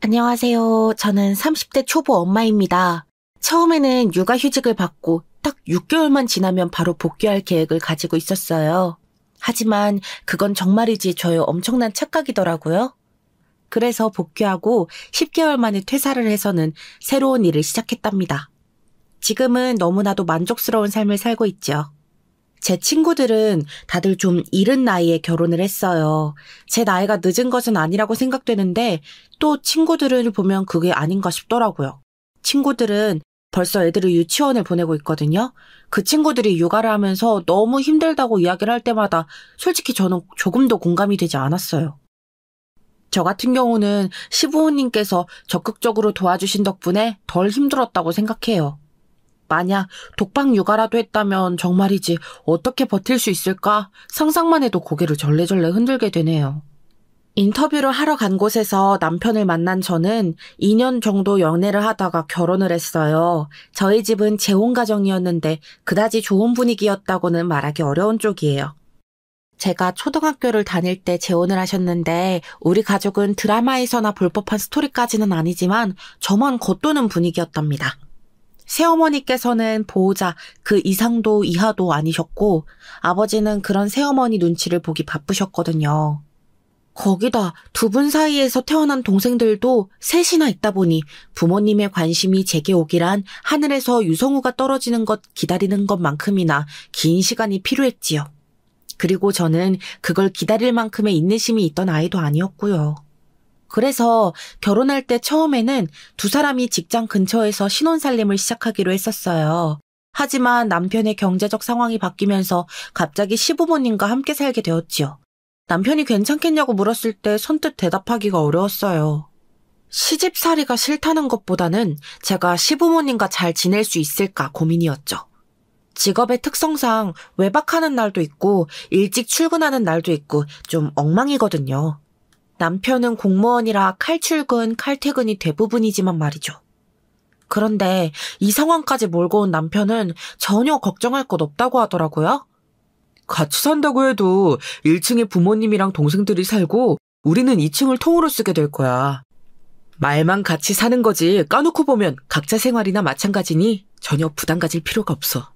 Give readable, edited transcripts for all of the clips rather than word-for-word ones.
안녕하세요. 저는 30대 초보 엄마입니다. 처음에는 육아휴직을 받고 딱 6개월만 지나면 바로 복귀할 계획을 가지고 있었어요. 하지만 그건 정말이지 저의 엄청난 착각이더라고요. 그래서 복귀하고 10개월 만에 퇴사를 해서는 새로운 일을 시작했답니다. 지금은 너무나도 만족스러운 삶을 살고 있죠. 제 친구들은 다들 좀 이른 나이에 결혼을 했어요. 제 나이가 늦은 것은 아니라고 생각되는데 또 친구들을 보면 그게 아닌가 싶더라고요. 친구들은 벌써 애들을 유치원을 보내고 있거든요. 그 친구들이 육아를 하면서 너무 힘들다고 이야기를 할 때마다 솔직히 저는 조금도 공감이 되지 않았어요. 저 같은 경우는 시부모님께서 적극적으로 도와주신 덕분에 덜 힘들었다고 생각해요. 만약 독박 육아라도 했다면 정말이지 어떻게 버틸 수 있을까 상상만 해도 고개를 절레절레 흔들게 되네요. 인터뷰를 하러 간 곳에서 남편을 만난 저는 2년 정도 연애를 하다가 결혼을 했어요. 저희 집은 재혼 가정이었는데 그다지 좋은 분위기였다고는 말하기 어려운 쪽이에요. 제가 초등학교를 다닐 때 재혼을 하셨는데 우리 가족은 드라마에서나 볼 법한 스토리까지는 아니지만 저만 겉도는 분위기였답니다. 새어머니께서는 보호자 그 이상도 이하도 아니셨고 아버지는 그런 새어머니 눈치를 보기 바쁘셨거든요. 거기다 두 분 사이에서 태어난 동생들도 셋이나 있다 보니 부모님의 관심이 제게 오기란 하늘에서 유성우가 떨어지는 것 기다리는 것만큼이나 긴 시간이 필요했지요. 그리고 저는 그걸 기다릴 만큼의 인내심이 있던 아이도 아니었고요. 그래서 결혼할 때 처음에는 두 사람이 직장 근처에서 신혼살림을 시작하기로 했었어요. 하지만 남편의 경제적 상황이 바뀌면서 갑자기 시부모님과 함께 살게 되었지요. 남편이 괜찮겠냐고 물었을 때 선뜻 대답하기가 어려웠어요. 시집살이가 싫다는 것보다는 제가 시부모님과 잘 지낼 수 있을까 고민이었죠. 직업의 특성상 외박하는 날도 있고 일찍 출근하는 날도 있고 좀 엉망이거든요. 남편은 공무원이라 칼출근, 칼퇴근이 대부분이지만 말이죠. 그런데 이 상황까지 몰고 온 남편은 전혀 걱정할 것 없다고 하더라고요. 같이 산다고 해도 1층에 부모님이랑 동생들이 살고 우리는 2층을 통으로 쓰게 될 거야. 말만 같이 사는 거지 까놓고 보면 각자 생활이나 마찬가지니 전혀 부담 가질 필요가 없어.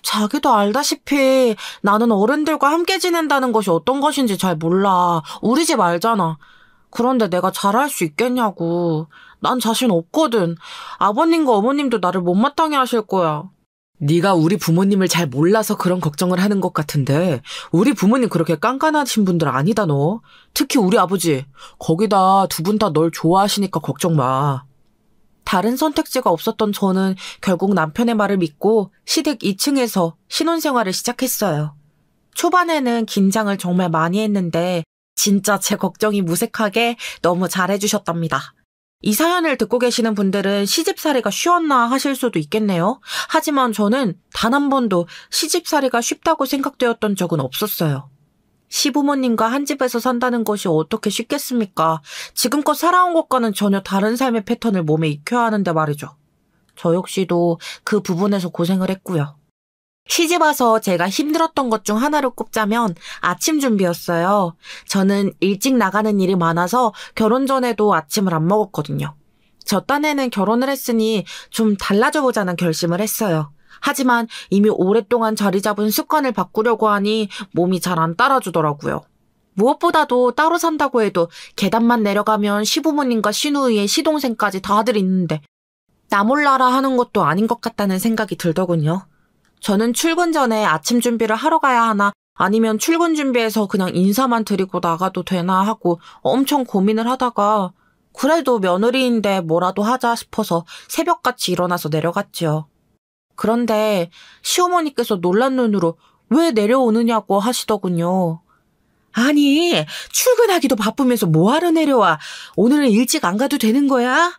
자기도 알다시피 나는 어른들과 함께 지낸다는 것이 어떤 것인지 잘 몰라. 우리 집 알잖아. 그런데 내가 잘할 수 있겠냐고. 난 자신 없거든. 아버님과 어머님도 나를 못마땅해 하실 거야. 네가 우리 부모님을 잘 몰라서 그런 걱정을 하는 것 같은데 우리 부모님 그렇게 깐깐하신 분들 아니다 너. 특히 우리 아버지. 거기다 두 분 다 널 좋아하시니까 걱정 마. 다른 선택지가 없었던 저는 결국 남편의 말을 믿고 시댁 2층에서 신혼생활을 시작했어요. 초반에는 긴장을 정말 많이 했는데 진짜 제 걱정이 무색하게 너무 잘해주셨답니다. 이 사연을 듣고 계시는 분들은 시집살이가 쉬웠나 하실 수도 있겠네요. 하지만 저는 단 한 번도 시집살이가 쉽다고 생각되었던 적은 없었어요. 시부모님과 한 집에서 산다는 것이 어떻게 쉽겠습니까? 지금껏 살아온 것과는 전혀 다른 삶의 패턴을 몸에 익혀야 하는데 말이죠. 저 역시도 그 부분에서 고생을 했고요. 시집 와서 제가 힘들었던 것 중 하나를 꼽자면 아침 준비였어요. 저는 일찍 나가는 일이 많아서 결혼 전에도 아침을 안 먹었거든요. 저 딴에는 결혼을 했으니 좀 달라져 보자는 결심을 했어요. 하지만 이미 오랫동안 자리 잡은 습관을 바꾸려고 하니 몸이 잘 안 따라주더라고요. 무엇보다도 따로 산다고 해도 계단만 내려가면 시부모님과 시누이의 시동생까지 다들 있는데 나 몰라라 하는 것도 아닌 것 같다는 생각이 들더군요. 저는 출근 전에 아침 준비를 하러 가야 하나 아니면 출근 준비해서 그냥 인사만 드리고 나가도 되나 하고 엄청 고민을 하다가 그래도 며느리인데 뭐라도 하자 싶어서 새벽같이 일어나서 내려갔지요. 그런데 시어머니께서 놀란 눈으로 왜 내려오느냐고 하시더군요. 아니, 출근하기도 바쁘면서 뭐하러 내려와? 오늘은 일찍 안 가도 되는 거야?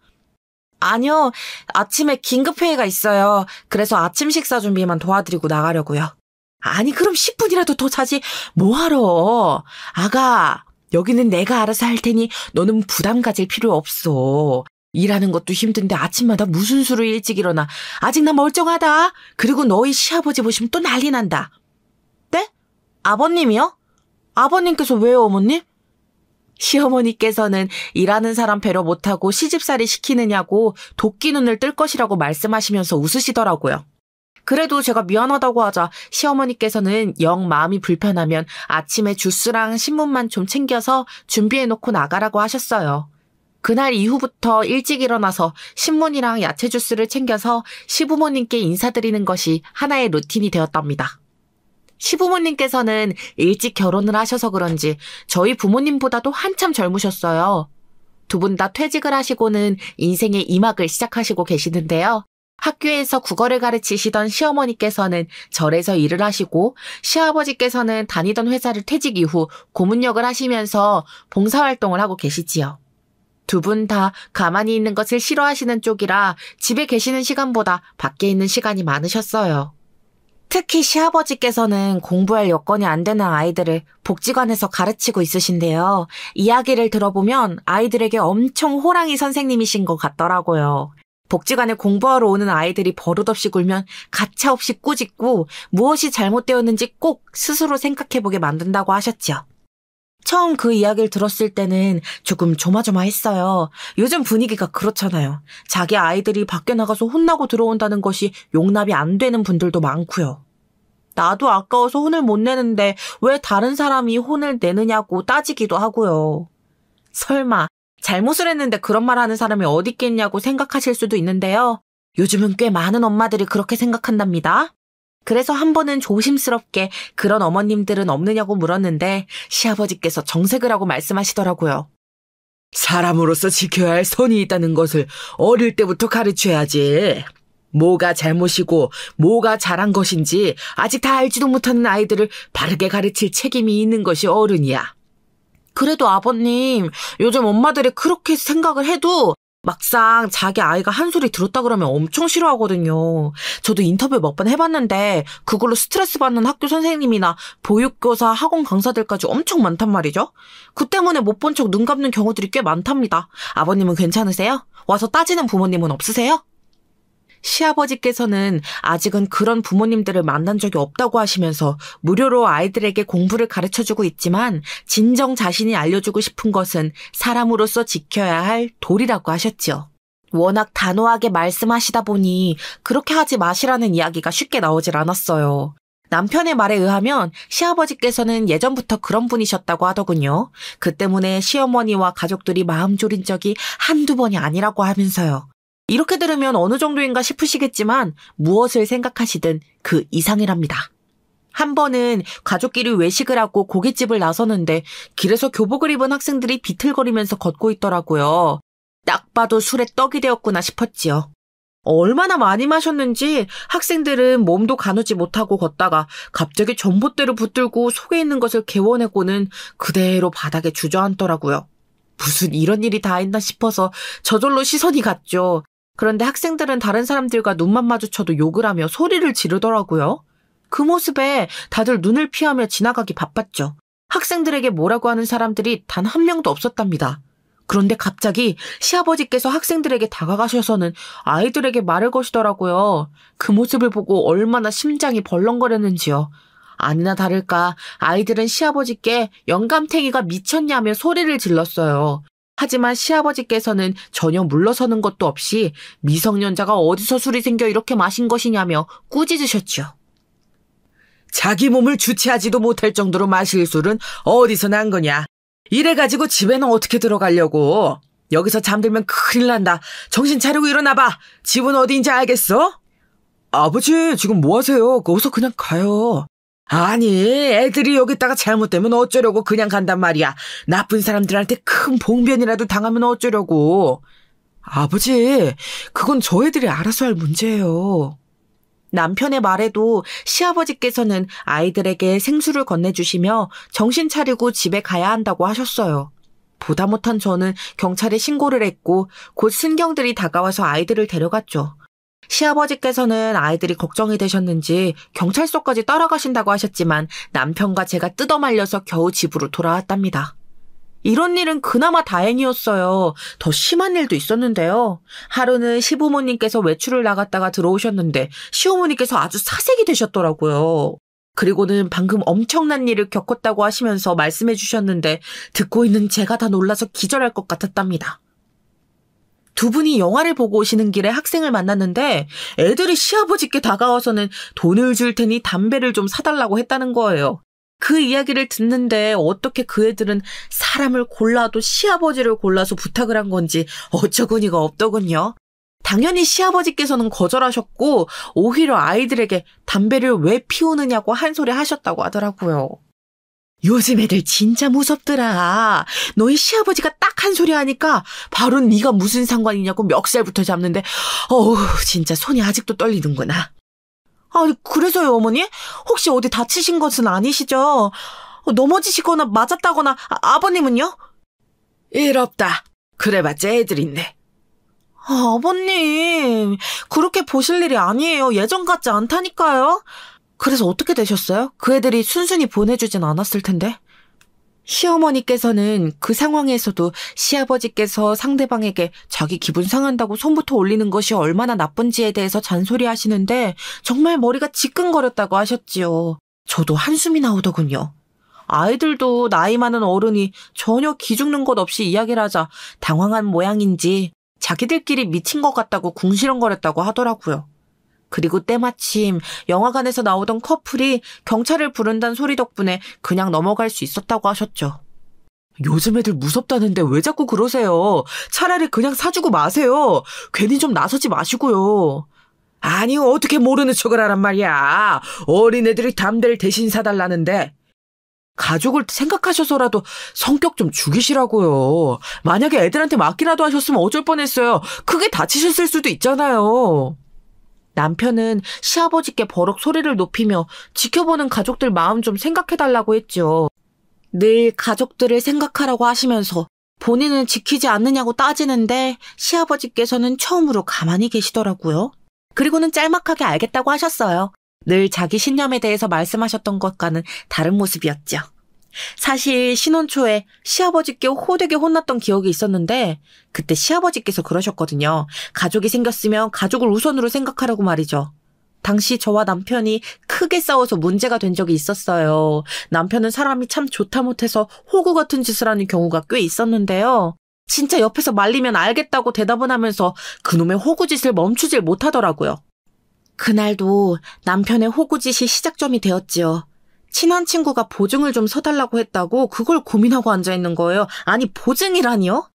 아니요, 아침에 긴급회의가 있어요. 그래서 아침 식사 준비만 도와드리고 나가려고요. 아니, 그럼 10분이라도 더 자지 뭐하러? 아가, 여기는 내가 알아서 할 테니 너는 부담 가질 필요 없어. 일하는 것도 힘든데 아침마다 무슨 수로 일찍 일어나. 아직 나 멀쩡하다. 그리고 너희 시아버지 보시면 또 난리 난다. 네? 아버님이요? 아버님께서 왜요, 어머님? 시어머니께서는 일하는 사람 배려 못하고 시집살이 시키느냐고 도끼 눈을 뜰 것이라고 말씀하시면서 웃으시더라고요. 그래도 제가 미안하다고 하자 시어머니께서는 영 마음이 불편하면 아침에 주스랑 신문만 좀 챙겨서 준비해놓고 나가라고 하셨어요. 그날 이후부터 일찍 일어나서 신문이랑 야채 주스를 챙겨서 시부모님께 인사드리는 것이 하나의 루틴이 되었답니다. 시부모님께서는 일찍 결혼을 하셔서 그런지 저희 부모님보다도 한참 젊으셨어요. 두 분 다 퇴직을 하시고는 인생의 2막을 시작하시고 계시는데요. 학교에서 국어를 가르치시던 시어머니께서는 절에서 일을 하시고 시아버지께서는 다니던 회사를 퇴직 이후 고문역을 하시면서 봉사활동을 하고 계시지요. 두 분 다 가만히 있는 것을 싫어하시는 쪽이라 집에 계시는 시간보다 밖에 있는 시간이 많으셨어요. 특히 시아버지께서는 공부할 여건이 안 되는 아이들을 복지관에서 가르치고 있으신데요. 이야기를 들어보면 아이들에게 엄청 호랑이 선생님이신 것 같더라고요. 복지관에 공부하러 오는 아이들이 버릇없이 굴면 가차없이 꾸짖고 무엇이 잘못되었는지 꼭 스스로 생각해보게 만든다고 하셨죠. 처음 그 이야기를 들었을 때는 조금 조마조마했어요. 요즘 분위기가 그렇잖아요. 자기 아이들이 밖에 나가서 혼나고 들어온다는 것이 용납이 안 되는 분들도 많고요. 나도 아까워서 혼을 못 내는데 왜 다른 사람이 혼을 내느냐고 따지기도 하고요. 설마 잘못을 했는데 그런 말 하는 사람이 어디 있겠냐고 생각하실 수도 있는데요. 요즘은 꽤 많은 엄마들이 그렇게 생각한답니다. 그래서 한 번은 조심스럽게 그런 어머님들은 없느냐고 물었는데 시아버지께서 정색을 하고 말씀하시더라고요. 사람으로서 지켜야 할 선이 있다는 것을 어릴 때부터 가르쳐야지. 뭐가 잘못이고 뭐가 잘한 것인지 아직 다 알지도 못하는 아이들을 바르게 가르칠 책임이 있는 것이 어른이야. 그래도 아버님, 요즘 엄마들이 그렇게 생각을 해도 막상 자기 아이가 한 소리 들었다 그러면 엄청 싫어하거든요. 저도 인터뷰 몇 번 해봤는데 그걸로 스트레스 받는 학교 선생님이나 보육교사, 학원 강사들까지 엄청 많단 말이죠. 그 때문에 못 본 척 눈 감는 경우들이 꽤 많답니다. 아버님은 괜찮으세요? 와서 따지는 부모님은 없으세요? 시아버지께서는 아직은 그런 부모님들을 만난 적이 없다고 하시면서 무료로 아이들에게 공부를 가르쳐주고 있지만 진정 자신이 알려주고 싶은 것은 사람으로서 지켜야 할 도리라고 하셨죠. 워낙 단호하게 말씀하시다 보니 그렇게 하지 마시라는 이야기가 쉽게 나오질 않았어요. 남편의 말에 의하면 시아버지께서는 예전부터 그런 분이셨다고 하더군요. 그 때문에 시어머니와 가족들이 마음 졸인 적이 한두 번이 아니라고 하면서요. 이렇게 들으면 어느 정도인가 싶으시겠지만 무엇을 생각하시든 그 이상이랍니다. 한 번은 가족끼리 외식을 하고 고깃집을 나서는데 길에서 교복을 입은 학생들이 비틀거리면서 걷고 있더라고요. 딱 봐도 술에 떡이 되었구나 싶었지요. 얼마나 많이 마셨는지 학생들은 몸도 가누지 못하고 걷다가 갑자기 전봇대로 붙들고 속에 있는 것을 개워내고는 그대로 바닥에 주저앉더라고요. 무슨 이런 일이 다 있나 싶어서 저절로 시선이 갔죠. 그런데 학생들은 다른 사람들과 눈만 마주쳐도 욕을 하며 소리를 지르더라고요. 그 모습에 다들 눈을 피하며 지나가기 바빴죠. 학생들에게 뭐라고 하는 사람들이 단 한 명도 없었답니다. 그런데 갑자기 시아버지께서 학생들에게 다가가셔서는 아이들에게 말을 거시더라고요. 그 모습을 보고 얼마나 심장이 벌렁거렸는지요. 아니나 다를까 아이들은 시아버지께 영감탱이가 미쳤냐며 소리를 질렀어요. 하지만 시아버지께서는 전혀 물러서는 것도 없이 미성년자가 어디서 술이 생겨 이렇게 마신 것이냐며 꾸짖으셨죠. 자기 몸을 주체하지도 못할 정도로 마실 술은 어디서 난 거냐. 이래가지고 집에는 어떻게 들어가려고. 여기서 잠들면 큰일 난다. 정신 차리고 일어나봐. 집은 어디인지 알겠어? 아버지, 지금 뭐 하세요? 어서 그냥 가요. 아니, 애들이 여기다가 잘못되면 어쩌려고 그냥 간단 말이야. 나쁜 사람들한테 큰 봉변이라도 당하면 어쩌려고. 아버지, 그건 저 애들이 알아서 할 문제예요. 남편의 말에도 시아버지께서는 아이들에게 생수를 건네주시며 정신 차리고 집에 가야 한다고 하셨어요. 보다 못한 저는 경찰에 신고를 했고 곧 순경들이 다가와서 아이들을 데려갔죠. 시아버지께서는 아이들이 걱정이 되셨는지 경찰서까지 따라가신다고 하셨지만 남편과 제가 뜯어말려서 겨우 집으로 돌아왔답니다. 이런 일은 그나마 다행이었어요. 더 심한 일도 있었는데요. 하루는 시부모님께서 외출을 나갔다가 들어오셨는데 시어머니께서 아주 사색이 되셨더라고요. 그리고는 방금 엄청난 일을 겪었다고 하시면서 말씀해 주셨는데 듣고 있는 제가 다 놀라서 기절할 것 같았답니다. 두 분이 영화를 보고 오시는 길에 학생을 만났는데 애들이 시아버지께 다가와서는 돈을 줄 테니 담배를 좀 사달라고 했다는 거예요. 그 이야기를 듣는데 어떻게 그 애들은 사람을 골라도 시아버지를 골라서 부탁을 한 건지 어처구니가 없더군요. 당연히 시아버지께서는 거절하셨고 오히려 아이들에게 담배를 왜 피우느냐고 한 소리 하셨다고 하더라고요. 요즘 애들 진짜 무섭더라. 너희 시아버지가 딱 한 소리 하니까 바로 네가 무슨 상관이냐고 멱살부터 잡는데 어우 진짜 손이 아직도 떨리는구나. 그래서요, 어머니? 혹시 어디 다치신 것은 아니시죠? 넘어지시거나 맞았다거나 아버님은요? 일 없다. 그래봤자 애들인데. 아버님, 그렇게 보실 일이 아니에요. 예전 같지 않다니까요. 그래서 어떻게 되셨어요? 그 애들이 순순히 보내주진 않았을 텐데. 시어머니께서는 그 상황에서도 시아버지께서 상대방에게 자기 기분 상한다고 손부터 올리는 것이 얼마나 나쁜지에 대해서 잔소리하시는데 정말 머리가 지끈거렸다고 하셨지요. 저도 한숨이 나오더군요. 아이들도 나이 많은 어른이 전혀 기죽는 것 없이 이야기를 하자 당황한 모양인지 자기들끼리 미친 것 같다고 궁시렁거렸다고 하더라고요. 그리고 때마침 영화관에서 나오던 커플이 경찰을 부른다는 소리 덕분에 그냥 넘어갈 수 있었다고 하셨죠. 요즘 애들 무섭다는데 왜 자꾸 그러세요? 차라리 그냥 사주고 마세요. 괜히 좀 나서지 마시고요. 아니 어떻게 모르는 척을 하란 말이야. 어린애들이 담배를 대신 사달라는데. 가족을 생각하셔서라도 성격 좀 죽이시라고요. 만약에 애들한테 맡기라도 하셨으면 어쩔 뻔했어요. 크게 다치셨을 수도 있잖아요. 남편은 시아버지께 버럭 소리를 높이며 지켜보는 가족들 마음 좀 생각해달라고 했죠. 늘 가족들을 생각하라고 하시면서 본인은 지키지 않느냐고 따지는데 시아버지께서는 처음으로 가만히 계시더라고요. 그리고는 짤막하게 알겠다고 하셨어요. 늘 자기 신념에 대해서 말씀하셨던 것과는 다른 모습이었죠. 사실 신혼 초에 시아버지께 호되게 혼났던 기억이 있었는데 그때 시아버지께서 그러셨거든요. 가족이 생겼으면 가족을 우선으로 생각하라고 말이죠. 당시 저와 남편이 크게 싸워서 문제가 된 적이 있었어요. 남편은 사람이 참 좋다 못해서 호구 같은 짓을 하는 경우가 꽤 있었는데요. 진짜 옆에서 말리면 알겠다고 대답은 하면서 그놈의 호구짓을 멈추질 못하더라고요. 그날도 남편의 호구짓이 시작점이 되었지요. 친한 친구가 보증을 좀 서달라고 했다고 그걸 고민하고 앉아있는 거예요. 아니 보증이라니요?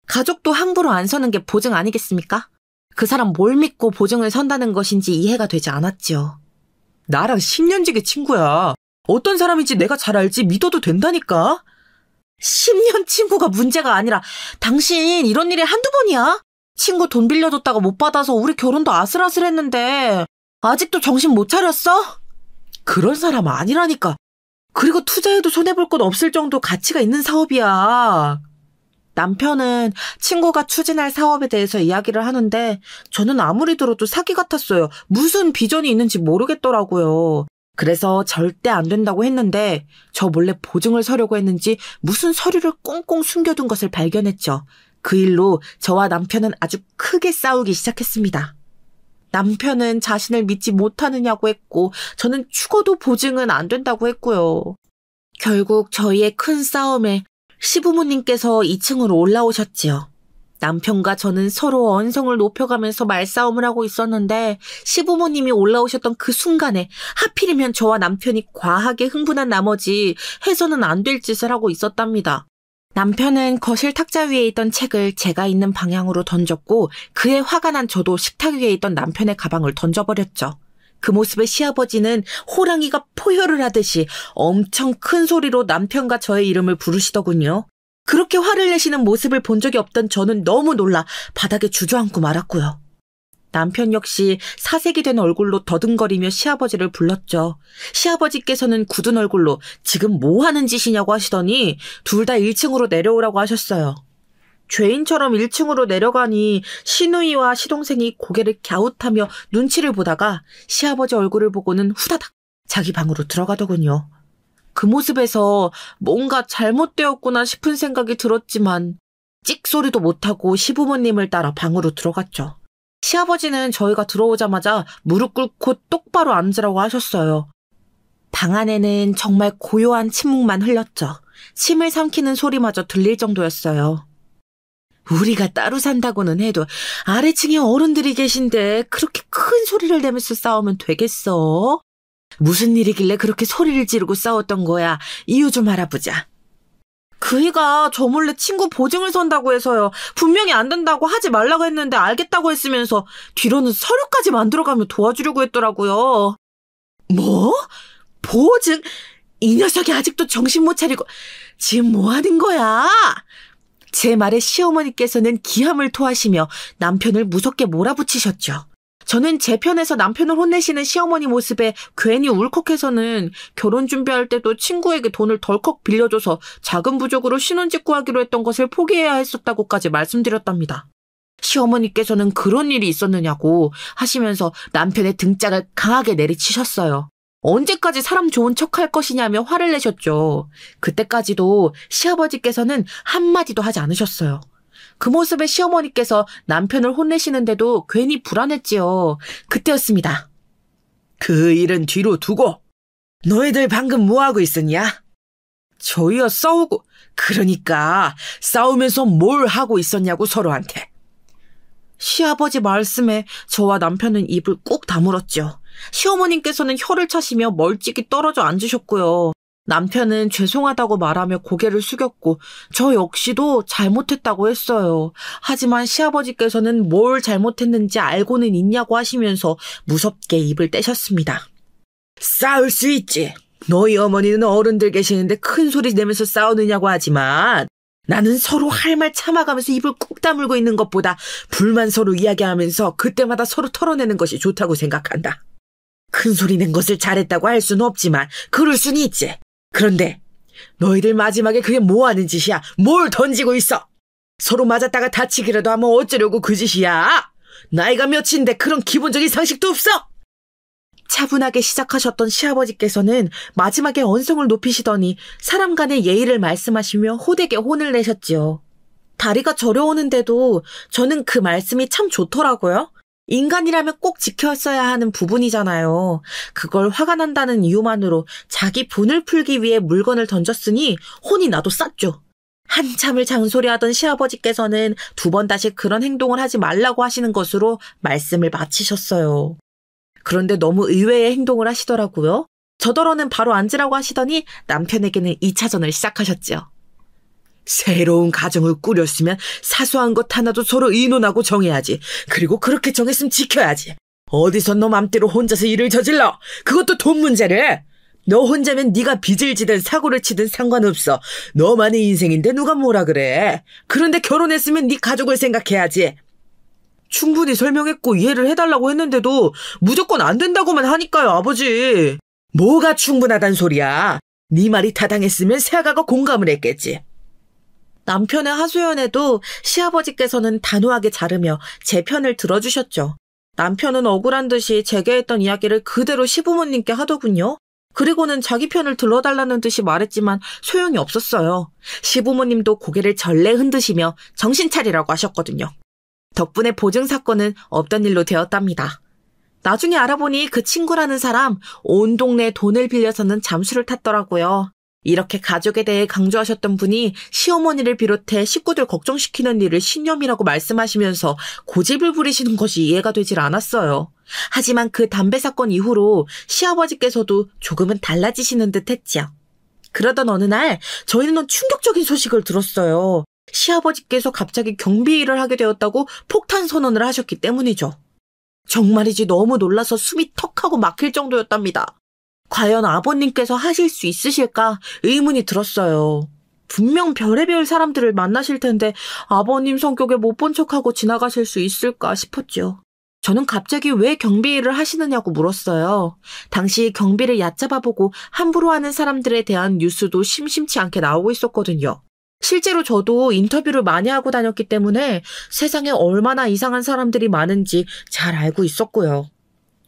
가족도 함부로 안 서는 게 보증 아니겠습니까? 그 사람 뭘 믿고 보증을 선다는 것인지 이해가 되지 않았죠. 나랑 10년지기 친구야. 어떤 사람인지 내가 잘 알지 믿어도 된다니까? 10년 친구가 문제가 아니라 당신 이런 일이 한두 번이야? 친구 돈 빌려줬다가 못 받아서 우리 결혼도 아슬아슬했는데 아직도 정신 못 차렸어? 그런 사람 아니라니까. 그리고 투자해도 손해볼 건 없을 정도 가치가 있는 사업이야. 남편은 친구가 추진할 사업에 대해서 이야기를 하는데 저는 아무리 들어도 사기 같았어요. 무슨 비전이 있는지 모르겠더라고요. 그래서 절대 안 된다고 했는데 저 몰래 보증을 서려고 했는지 무슨 서류를 꽁꽁 숨겨둔 것을 발견했죠. 그 일로 저와 남편은 아주 크게 싸우기 시작했습니다. 남편은 자신을 믿지 못하느냐고 했고 저는 죽어도 보증은 안 된다고 했고요. 결국 저희의 큰 싸움에 시부모님께서 2층으로 올라오셨지요. 남편과 저는 서로 언성을 높여가면서 말싸움을 하고 있었는데 시부모님이 올라오셨던 그 순간에 하필이면 저와 남편이 과하게 흥분한 나머지 해서는 안 될 짓을 하고 있었답니다. 남편은 거실 탁자 위에 있던 책을 제가 있는 방향으로 던졌고 그에 화가 난 저도 식탁 위에 있던 남편의 가방을 던져버렸죠. 그 모습에 시아버지는 호랑이가 포효를 하듯이 엄청 큰 소리로 남편과 저의 이름을 부르시더군요. 그렇게 화를 내시는 모습을 본 적이 없던 저는 너무 놀라 바닥에 주저앉고 말았고요. 남편 역시 사색이 된 얼굴로 더듬거리며 시아버지를 불렀죠. 시아버지께서는 굳은 얼굴로 지금 뭐 하는 짓이냐고 하시더니 둘 다 1층으로 내려오라고 하셨어요. 죄인처럼 1층으로 내려가니 시누이와 시동생이 고개를 갸웃하며 눈치를 보다가 시아버지 얼굴을 보고는 후다닥 자기 방으로 들어가더군요. 그 모습에서 뭔가 잘못되었구나 싶은 생각이 들었지만 찍소리도 못하고 시부모님을 따라 방으로 들어갔죠. 시아버지는 저희가 들어오자마자 무릎 꿇고 똑바로 앉으라고 하셨어요. 방 안에는 정말 고요한 침묵만 흘렀죠. 침을 삼키는 소리마저 들릴 정도였어요. 우리가 따로 산다고는 해도 아래층에 어른들이 계신데 그렇게 큰 소리를 내면서 싸우면 되겠어? 무슨 일이길래 그렇게 소리를 지르고 싸웠던 거야? 이유 좀 알아보자. 그이가 저 몰래 친구 보증을 선다고 해서요. 분명히 안 된다고 하지 말라고 했는데 알겠다고 했으면서 뒤로는 서류까지 만들어가며 도와주려고 했더라고요. 뭐? 보증? 이 녀석이 아직도 정신 못 차리고 지금 뭐 하는 거야? 제 말에 시어머니께서는 기함을 토하시며 남편을 무섭게 몰아붙이셨죠. 저는 제 편에서 남편을 혼내시는 시어머니 모습에 괜히 울컥해서는 결혼 준비할 때도 친구에게 돈을 덜컥 빌려줘서 자금 부족으로 신혼집 구하기로 했던 것을 포기해야 했었다고까지 말씀드렸답니다. 시어머니께서는 그런 일이 있었느냐고 하시면서 남편의 등짝을 강하게 내리치셨어요. 언제까지 사람 좋은 척할 것이냐며 화를 내셨죠. 그때까지도 시아버지께서는 한마디도 하지 않으셨어요. 그 모습에 시어머니께서 남편을 혼내시는데도 괜히 불안했지요. 그때였습니다. 그 일은 뒤로 두고 너희들 방금 뭐하고 있었냐? 저희야 싸우고. 그러니까 싸우면서 뭘 하고 있었냐고 서로한테. 시아버지 말씀에 저와 남편은 입을 꾹 다물었죠. 시어머님께서는 혀를 차시며 멀찍이 떨어져 앉으셨고요. 남편은 죄송하다고 말하며 고개를 숙였고 저 역시도 잘못했다고 했어요. 하지만 시아버지께서는 뭘 잘못했는지 알고는 있냐고 하시면서 무섭게 입을 떼셨습니다. 싸울 수 있지. 너희 어머니는 어른들 계시는데 큰 소리 내면서 싸우느냐고 하지만 나는 서로 할 말 참아가면서 입을 꾹 다물고 있는 것보다 불만 서로 이야기하면서 그때마다 서로 털어내는 것이 좋다고 생각한다. 큰 소리 낸 것을 잘했다고 할 수는 없지만 그럴 수는 있지. 그런데 너희들 마지막에 그게 뭐 하는 짓이야? 뭘 던지고 있어? 서로 맞았다가 다치기라도 하면 어쩌려고 그 짓이야? 나이가 몇인데 그런 기본적인 상식도 없어? 차분하게 시작하셨던 시아버지께서는 마지막에 언성을 높이시더니 사람 간의 예의를 말씀하시며 호되게 혼을 내셨지요. 다리가 저려오는데도 저는 그 말씀이 참 좋더라고요. 인간이라면 꼭 지켰어야 하는 부분이잖아요. 그걸 화가 난다는 이유만으로 자기 분을 풀기 위해 물건을 던졌으니 혼이 나도 쌌죠. 한참을 장소리하던 시아버지께서는 두 번 다시 그런 행동을 하지 말라고 하시는 것으로 말씀을 마치셨어요. 그런데 너무 의외의 행동을 하시더라고요. 저더러는 바로 앉으라고 하시더니 남편에게는 2차전을 시작하셨죠. 새로운 가정을 꾸렸으면 사소한 것 하나도 서로 의논하고 정해야지. 그리고 그렇게 정했으면 지켜야지. 어디서 너 맘대로 혼자서 일을 저질러. 그것도 돈 문제를. 너 혼자면 네가 빚을 지든 사고를 치든 상관없어. 너만의 인생인데 누가 뭐라 그래. 그런데 결혼했으면 네 가족을 생각해야지. 충분히 설명했고 이해를 해달라고 했는데도 무조건 안 된다고만 하니까요, 아버지. 뭐가 충분하단 소리야. 네 말이 타당했으면 새아가가 공감을 했겠지. 남편의 하소연에도 시아버지께서는 단호하게 자르며 제 편을 들어주셨죠. 남편은 억울한 듯이 제게 했던 이야기를 그대로 시부모님께 하더군요. 그리고는 자기 편을 들어달라는 듯이 말했지만 소용이 없었어요. 시부모님도 고개를 절레 흔드시며 정신 차리라고 하셨거든요. 덕분에 보증 사건은 없던 일로 되었답니다. 나중에 알아보니 그 친구라는 사람 온 동네에 돈을 빌려서는 잠수를 탔더라고요. 이렇게 가족에 대해 강조하셨던 분이 시어머니를 비롯해 식구들 걱정시키는 일을 신념이라고 말씀하시면서 고집을 부리시는 것이 이해가 되질 않았어요. 하지만 그 담배 사건 이후로 시아버지께서도 조금은 달라지시는 듯 했지요. 그러던 어느 날 저희는 충격적인 소식을 들었어요. 시아버지께서 갑자기 경비 일을 하게 되었다고 폭탄 선언을 하셨기 때문이죠. 정말이지 너무 놀라서 숨이 턱하고 막힐 정도였답니다. 과연 아버님께서 하실 수 있으실까 의문이 들었어요. 분명 별의별 사람들을 만나실 텐데 아버님 성격에 못 본 척하고 지나가실 수 있을까 싶었죠. 저는 갑자기 왜 경비 일을 하시느냐고 물었어요. 당시 경비를 얕잡아보고 함부로 하는 사람들에 대한 뉴스도 심심치 않게 나오고 있었거든요. 실제로 저도 인터뷰를 많이 하고 다녔기 때문에 세상에 얼마나 이상한 사람들이 많은지 잘 알고 있었고요.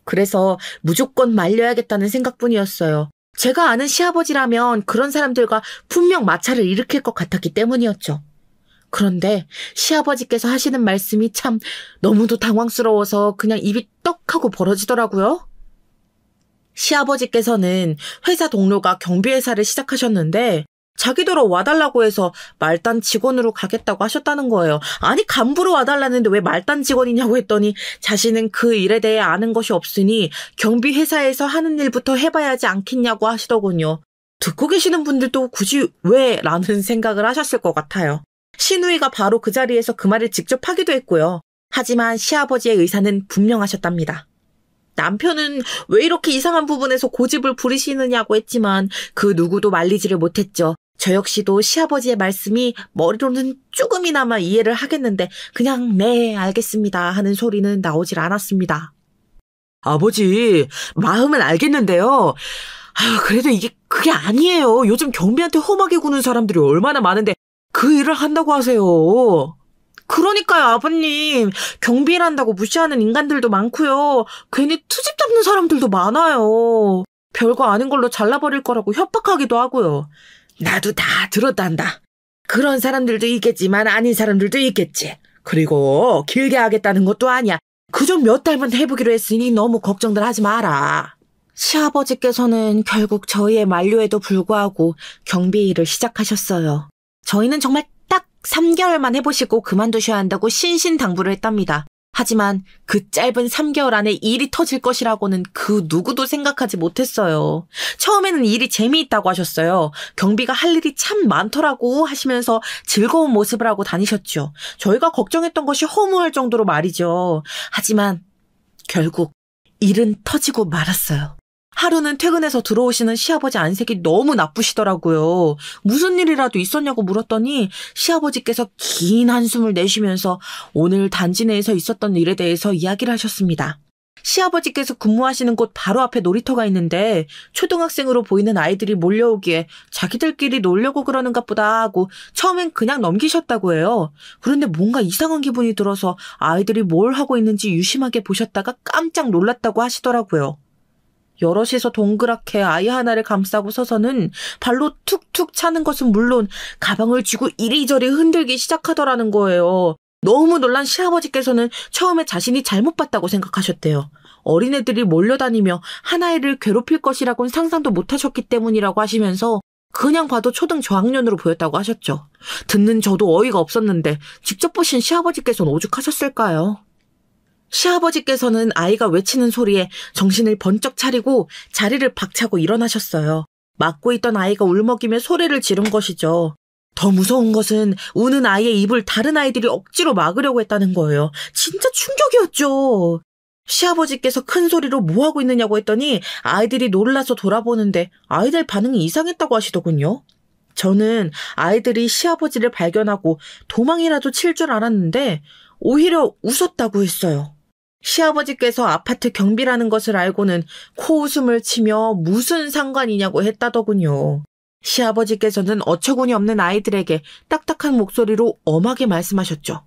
그래서 무조건 말려야겠다는 생각뿐이었어요. 제가 아는 시아버지라면 그런 사람들과 분명 마찰을 일으킬 것 같았기 때문이었죠. 그런데 시아버지께서 하시는 말씀이 참 너무도 당황스러워서 그냥 입이 떡 하고 벌어지더라고요. 시아버지께서는 회사 동료가 경비회사를 시작하셨는데 자기더러 와달라고 해서 말단 직원으로 가겠다고 하셨다는 거예요. 아니 간부로 와달라는데 왜 말단 직원이냐고 했더니 자신은 그 일에 대해 아는 것이 없으니 경비회사에서 하는 일부터 해봐야 하지 않겠냐고 하시더군요. 듣고 계시는 분들도 굳이 왜? 라는 생각을 하셨을 것 같아요. 시누이가 바로 그 자리에서 그 말을 직접 하기도 했고요. 하지만 시아버지의 의사는 분명하셨답니다. 남편은 왜 이렇게 이상한 부분에서 고집을 부리시느냐고 했지만 그 누구도 말리지를 못했죠. 저 역시도 시아버지의 말씀이 머리로는 조금이나마 이해를 하겠는데 그냥 네 알겠습니다 하는 소리는 나오질 않았습니다. 아버지, 마음은 알겠는데요. 그래도 이게 그게 아니에요. 요즘 경비한테 험하게 구는 사람들이 얼마나 많은데 그 일을 한다고 하세요. 그러니까요, 아버님. 경비일한다고 무시하는 인간들도 많고요. 괜히 트집 잡는 사람들도 많아요. 별거 아닌 걸로 잘라버릴 거라고 협박하기도 하고요. 나도 다 들었단다. 그런 사람들도 있겠지만 아닌 사람들도 있겠지. 그리고 길게 하겠다는 것도 아니야. 그저 몇 달만 해보기로 했으니 너무 걱정들 하지 마라. 시아버지께서는 결국 저희의 만류에도 불구하고 경비 일을 시작하셨어요. 저희는 정말 딱 3개월만 해보시고 그만두셔야 한다고 신신당부를 했답니다. 하지만 그 짧은 3개월 안에 일이 터질 것이라고는 그 누구도 생각하지 못했어요. 처음에는 일이 재미있다고 하셨어요. 경비가 할 일이 참 많더라고 하시면서 즐거운 모습을 하고 다니셨죠. 저희가 걱정했던 것이 허무할 정도로 말이죠. 하지만 결국 일은 터지고 말았어요. 하루는 퇴근해서 들어오시는 시아버지 안색이 너무 나쁘시더라고요. 무슨 일이라도 있었냐고 물었더니 시아버지께서 긴 한숨을 내쉬면서 오늘 단지 내에서 있었던 일에 대해서 이야기를 하셨습니다. 시아버지께서 근무하시는 곳 바로 앞에 놀이터가 있는데 초등학생으로 보이는 아이들이 몰려오기에 자기들끼리 놀려고 그러는가 보다 하고 처음엔 그냥 넘기셨다고 해요. 그런데 뭔가 이상한 기분이 들어서 아이들이 뭘 하고 있는지 유심하게 보셨다가 깜짝 놀랐다고 하시더라고요. 여럿이서 동그랗게 아이 하나를 감싸고 서서는 발로 툭툭 차는 것은 물론 가방을 쥐고 이리저리 흔들기 시작하더라는 거예요. 너무 놀란 시아버지께서는 처음에 자신이 잘못 봤다고 생각하셨대요. 어린애들이 몰려다니며 하나이를 괴롭힐 것이라고는 상상도 못하셨기 때문이라고 하시면서 그냥 봐도 초등 저학년으로 보였다고 하셨죠. 듣는 저도 어이가 없었는데 직접 보신 시아버지께서는 오죽하셨을까요? 시아버지께서는 아이가 외치는 소리에 정신을 번쩍 차리고 자리를 박차고 일어나셨어요. 맡고 있던 아이가 울먹이며 소리를 지른 것이죠. 더 무서운 것은 우는 아이의 입을 다른 아이들이 억지로 막으려고 했다는 거예요. 진짜 충격이었죠. 시아버지께서 큰 소리로 뭐하고 있느냐고 했더니 아이들이 놀라서 돌아보는데 아이들 반응이 이상했다고 하시더군요. 저는 아이들이 시아버지를 발견하고 도망이라도 칠 줄 알았는데 오히려 웃었다고 했어요. 시아버지께서 아파트 경비라는 것을 알고는 코웃음을 치며 무슨 상관이냐고 했다더군요. 시아버지께서는 어처구니 없는 아이들에게 딱딱한 목소리로 엄하게 말씀하셨죠.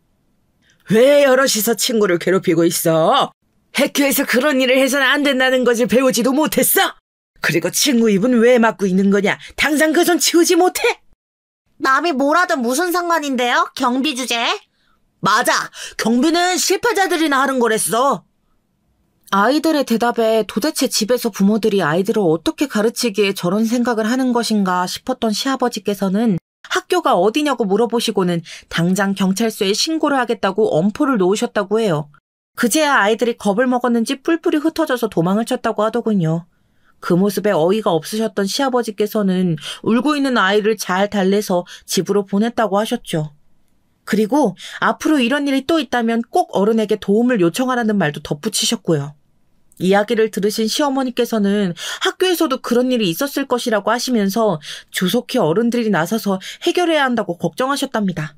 왜 여럿이서 친구를 괴롭히고 있어? 학교에서 그런 일을 해서는 안 된다는 것을 배우지도 못했어? 그리고 친구 입은 왜 막고 있는 거냐? 당장 그 손 치우지 못해? 남이 뭐라든 무슨 상관인데요? 경비 주제? 맞아. 경비는 실패자들이나 하는 거랬어. 아이들의 대답에 도대체 집에서 부모들이 아이들을 어떻게 가르치기에 저런 생각을 하는 것인가 싶었던 시아버지께서는 학교가 어디냐고 물어보시고는 당장 경찰서에 신고를 하겠다고 엄포를 놓으셨다고 해요. 그제야 아이들이 겁을 먹었는지 뿔뿔이 흩어져서 도망을 쳤다고 하더군요. 그 모습에 어이가 없으셨던 시아버지께서는 울고 있는 아이를 잘 달래서 집으로 보냈다고 하셨죠. 그리고 앞으로 이런 일이 또 있다면 꼭 어른에게 도움을 요청하라는 말도 덧붙이셨고요. 이야기를 들으신 시어머니께서는 학교에서도 그런 일이 있었을 것이라고 하시면서 조속히 어른들이 나서서 해결해야 한다고 걱정하셨답니다.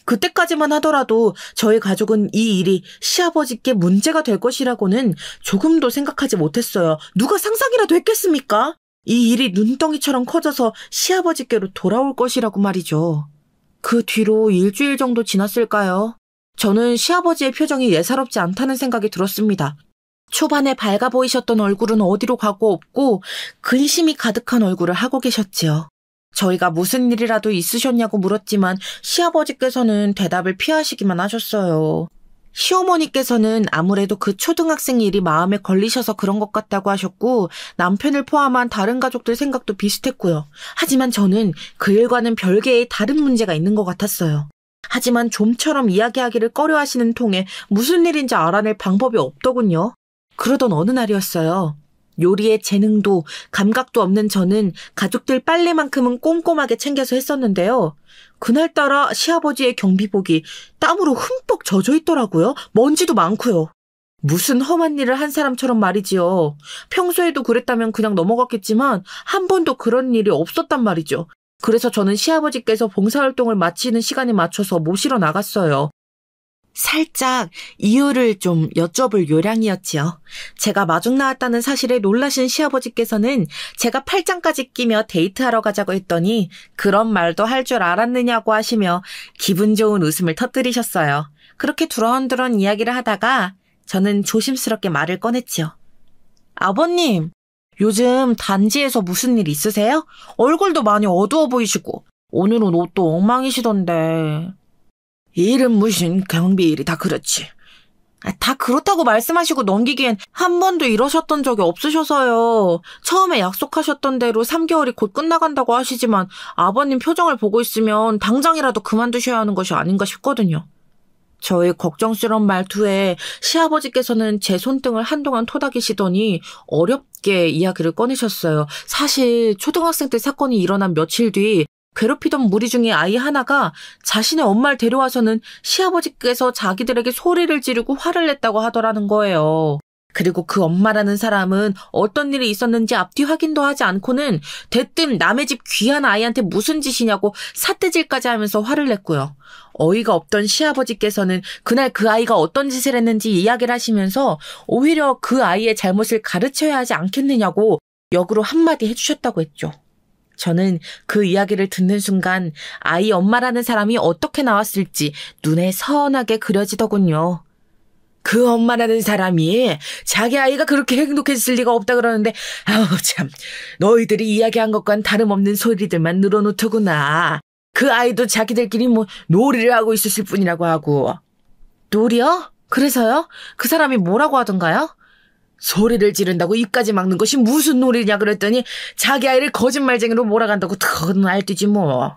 그때까지만 하더라도 저희 가족은 이 일이 시아버지께 문제가 될 것이라고는 조금도 생각하지 못했어요. 누가 상상이라도 했겠습니까? 이 일이 눈덩이처럼 커져서 시아버지께로 돌아올 것이라고 말이죠. 그 뒤로 일주일 정도 지났을까요? 저는 시아버지의 표정이 예사롭지 않다는 생각이 들었습니다. 초반에 밝아 보이셨던 얼굴은 어디로 가고 없고 근심이 가득한 얼굴을 하고 계셨지요. 저희가 무슨 일이라도 있으셨냐고 물었지만 시아버지께서는 대답을 피하시기만 하셨어요. 시어머니께서는 아무래도 그 초등학생 일이 마음에 걸리셔서 그런 것 같다고 하셨고 남편을 포함한 다른 가족들 생각도 비슷했고요. 하지만 저는 그 일과는 별개의 다른 문제가 있는 것 같았어요. 하지만 좀처럼 이야기하기를 꺼려하시는 통에 무슨 일인지 알아낼 방법이 없더군요. 그러던 어느 날이었어요. 요리에 재능도 감각도 없는 저는 가족들 빨래만큼은 꼼꼼하게 챙겨서 했었는데요. 그날따라 시아버지의 경비복이 땀으로 흠뻑 젖어 있더라고요. 먼지도 많고요. 무슨 험한 일을 한 사람처럼 말이지요. 평소에도 그랬다면 그냥 넘어갔겠지만 한 번도 그런 일이 없었단 말이죠. 그래서 저는 시아버지께서 봉사활동을 마치는 시간에 맞춰서 모시러 나갔어요. 살짝 이유를 좀 여쭤볼 요량이었지요. 제가 마중 나왔다는 사실에 놀라신 시아버지께서는 제가 팔짱까지 끼며 데이트하러 가자고 했더니 그런 말도 할 줄 알았느냐고 하시며 기분 좋은 웃음을 터뜨리셨어요. 그렇게 두런두런 이야기를 하다가 저는 조심스럽게 말을 꺼냈지요. 아버님, 요즘 단지에서 무슨 일 있으세요? 얼굴도 많이 어두워 보이시고 오늘은 옷도 엉망이시던데. 일은 무슨 경비 일이 다 그렇지. 다 그렇다고 말씀하시고 넘기기엔 한 번도 이러셨던 적이 없으셔서요. 처음에 약속하셨던 대로 3개월이 곧 끝나간다고 하시지만 아버님 표정을 보고 있으면 당장이라도 그만두셔야 하는 것이 아닌가 싶거든요. 저의 걱정스러운 말투에 시아버지께서는 제 손등을 한동안 토닥이시더니 어렵게 이야기를 꺼내셨어요. 사실 초등학생 때 사건이 일어난 며칠 뒤 괴롭히던 무리 중에 아이 하나가 자신의 엄마를 데려와서는 시아버지께서 자기들에게 소리를 지르고 화를 냈다고 하더라는 거예요. 그리고 그 엄마라는 사람은 어떤 일이 있었는지 앞뒤 확인도 하지 않고는 대뜸 남의 집 귀한 아이한테 무슨 짓이냐고 삿대질까지 하면서 화를 냈고요. 어이가 없던 시아버지께서는 그날 그 아이가 어떤 짓을 했는지 이야기를 하시면서 오히려 그 아이의 잘못을 가르쳐야 하지 않겠느냐고 역으로 한마디 해주셨다고 했죠. 저는 그 이야기를 듣는 순간 아이 엄마라는 사람이 어떻게 나왔을지 눈에 선하게 그려지더군요. 그 엄마라는 사람이 자기 아이가 그렇게 행동했을 리가 없다 그러는데 아우 참 너희들이 이야기한 것과는 다름없는 소리들만 늘어놓더구나. 그 아이도 자기들끼리 놀이를 하고 있었을 뿐이라고 하고. 놀이요? 그래서요? 그 사람이 뭐라고 하던가요? 소리를 지른다고 입까지 막는 것이 무슨 놀이냐 그랬더니 자기 아이를 거짓말쟁이로 몰아간다고 그건 알뛰지 뭐.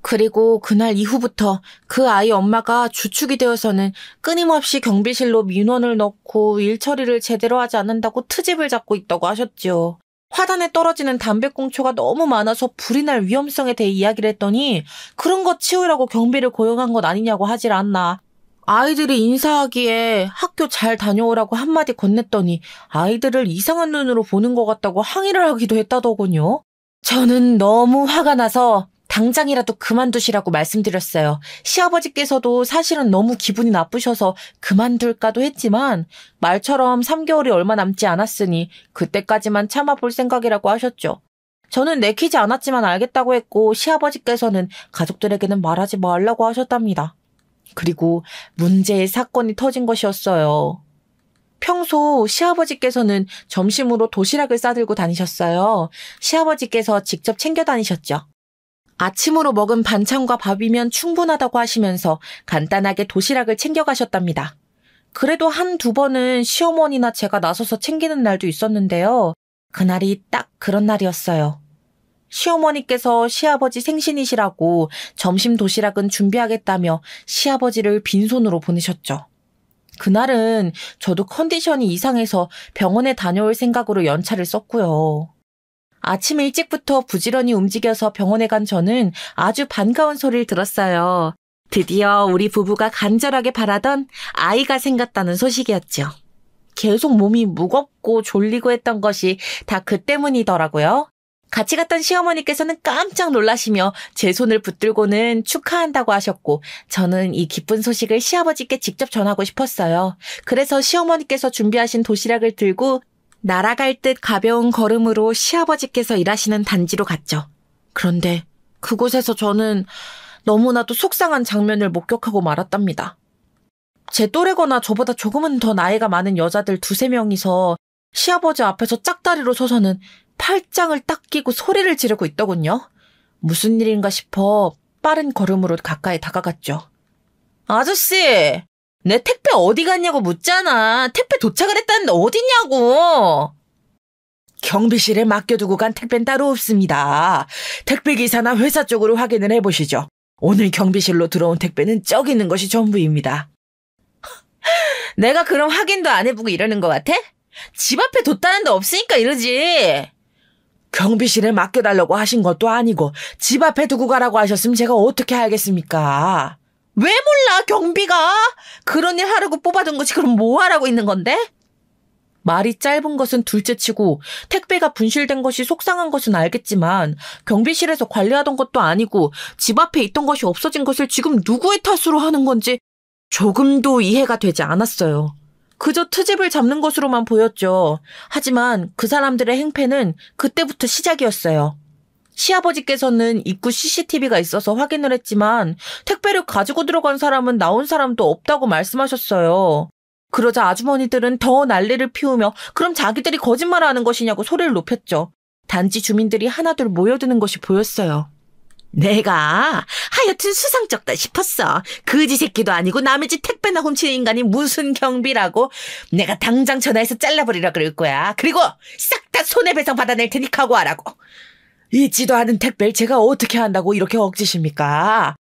그리고 그날 이후부터 그 아이 엄마가 주축이 되어서는 끊임없이 경비실로 민원을 넣고 일 처리를 제대로 하지 않는다고 트집을 잡고 있다고 하셨죠. 화단에 떨어지는 담배꽁초가 너무 많아서 불이 날 위험성에 대해 이야기를 했더니 그런 거 치우라고 경비를 고용한 것 아니냐고 하질 않나. 아이들이 인사하기에 학교 잘 다녀오라고 한마디 건넸더니 아이들을 이상한 눈으로 보는 것 같다고 항의를 하기도 했다더군요. 저는 너무 화가 나서 당장이라도 그만두시라고 말씀드렸어요. 시아버지께서도 사실은 너무 기분이 나쁘셔서 그만둘까도 했지만 말처럼 3개월이 얼마 남지 않았으니 그때까지만 참아볼 생각이라고 하셨죠. 저는 내키지 않았지만 알겠다고 했고 시아버지께서는 가족들에게는 말하지 말라고 하셨답니다. 그리고 문제의 사건이 터진 것이었어요. 평소 시아버지께서는 점심으로 도시락을 싸들고 다니셨어요. 시아버지께서 직접 챙겨 다니셨죠. 아침으로 먹은 반찬과 밥이면 충분하다고 하시면서 간단하게 도시락을 챙겨가셨답니다. 그래도 한두 번은 시어머니나 제가 나서서 챙기는 날도 있었는데요. 그날이 딱 그런 날이었어요. 시어머니께서 시아버지 생신이시라고 점심 도시락은 준비하겠다며 시아버지를 빈손으로 보내셨죠. 그날은 저도 컨디션이 이상해서 병원에 다녀올 생각으로 연차를 썼고요. 아침 일찍부터 부지런히 움직여서 병원에 간 저는 아주 반가운 소리를 들었어요. 드디어 우리 부부가 간절하게 바라던 아이가 생겼다는 소식이었죠. 계속 몸이 무겁고 졸리고 했던 것이 다 그 때문이더라고요. 같이 갔던 시어머니께서는 깜짝 놀라시며 제 손을 붙들고는 축하한다고 하셨고 저는 이 기쁜 소식을 시아버지께 직접 전하고 싶었어요. 그래서 시어머니께서 준비하신 도시락을 들고 날아갈 듯 가벼운 걸음으로 시아버지께서 일하시는 단지로 갔죠. 그런데 그곳에서 저는 너무나도 속상한 장면을 목격하고 말았답니다. 제 또래거나 저보다 조금은 더 나이가 많은 여자들 2-3명이서 시아버지 앞에서 짝다리로 서서는 팔짱을 딱 끼고 소리를 지르고 있더군요. 무슨 일인가 싶어 빠른 걸음으로 가까이 다가갔죠. 아저씨! 내 택배 어디 갔냐고 묻잖아. 택배 도착을 했다는데 어딨냐고. 경비실에 맡겨두고 간 택배는 따로 없습니다. 택배기사나 회사 쪽으로 확인을 해보시죠. 오늘 경비실로 들어온 택배는 저기 있는 것이 전부입니다. 내가 그럼 확인도 안 해보고 이러는 것 같아? 집 앞에 뒀다는데 없으니까 이러지. 경비실에 맡겨달라고 하신 것도 아니고 집 앞에 두고 가라고 하셨으면 제가 어떻게 알겠습니까? 왜 몰라, 경비가? 그런 일 하려고 뽑아둔 것이 그럼 뭐 하라고 있는 건데? 말이 짧은 것은 둘째치고 택배가 분실된 것이 속상한 것은 알겠지만 경비실에서 관리하던 것도 아니고 집 앞에 있던 것이 없어진 것을 지금 누구의 탓으로 하는 건지 조금도 이해가 되지 않았어요. 그저 트집을 잡는 것으로만 보였죠. 하지만 그 사람들의 행패는 그때부터 시작이었어요. 시아버지께서는 입구 CCTV가 있어서 확인을 했지만 택배를 가지고 들어간 사람은 나온 사람도 없다고 말씀하셨어요. 그러자 아주머니들은 더 난리를 피우며 그럼 자기들이 거짓말을 하는 것이냐고 소리를 높였죠. 단지 주민들이 하나둘 모여드는 것이 보였어요. 내가 하여튼 수상쩍다 싶었어. 거지 새끼도 아니고 남의 집 택배나 훔치는 인간이 무슨 경비라고. 내가 당장 전화해서 잘라버리라 그럴 거야. 그리고 싹 다 손해배상 받아낼 테니 각오하라고. 있지도 않은 택배를 제가 어떻게 한다고 이렇게 억지십니까?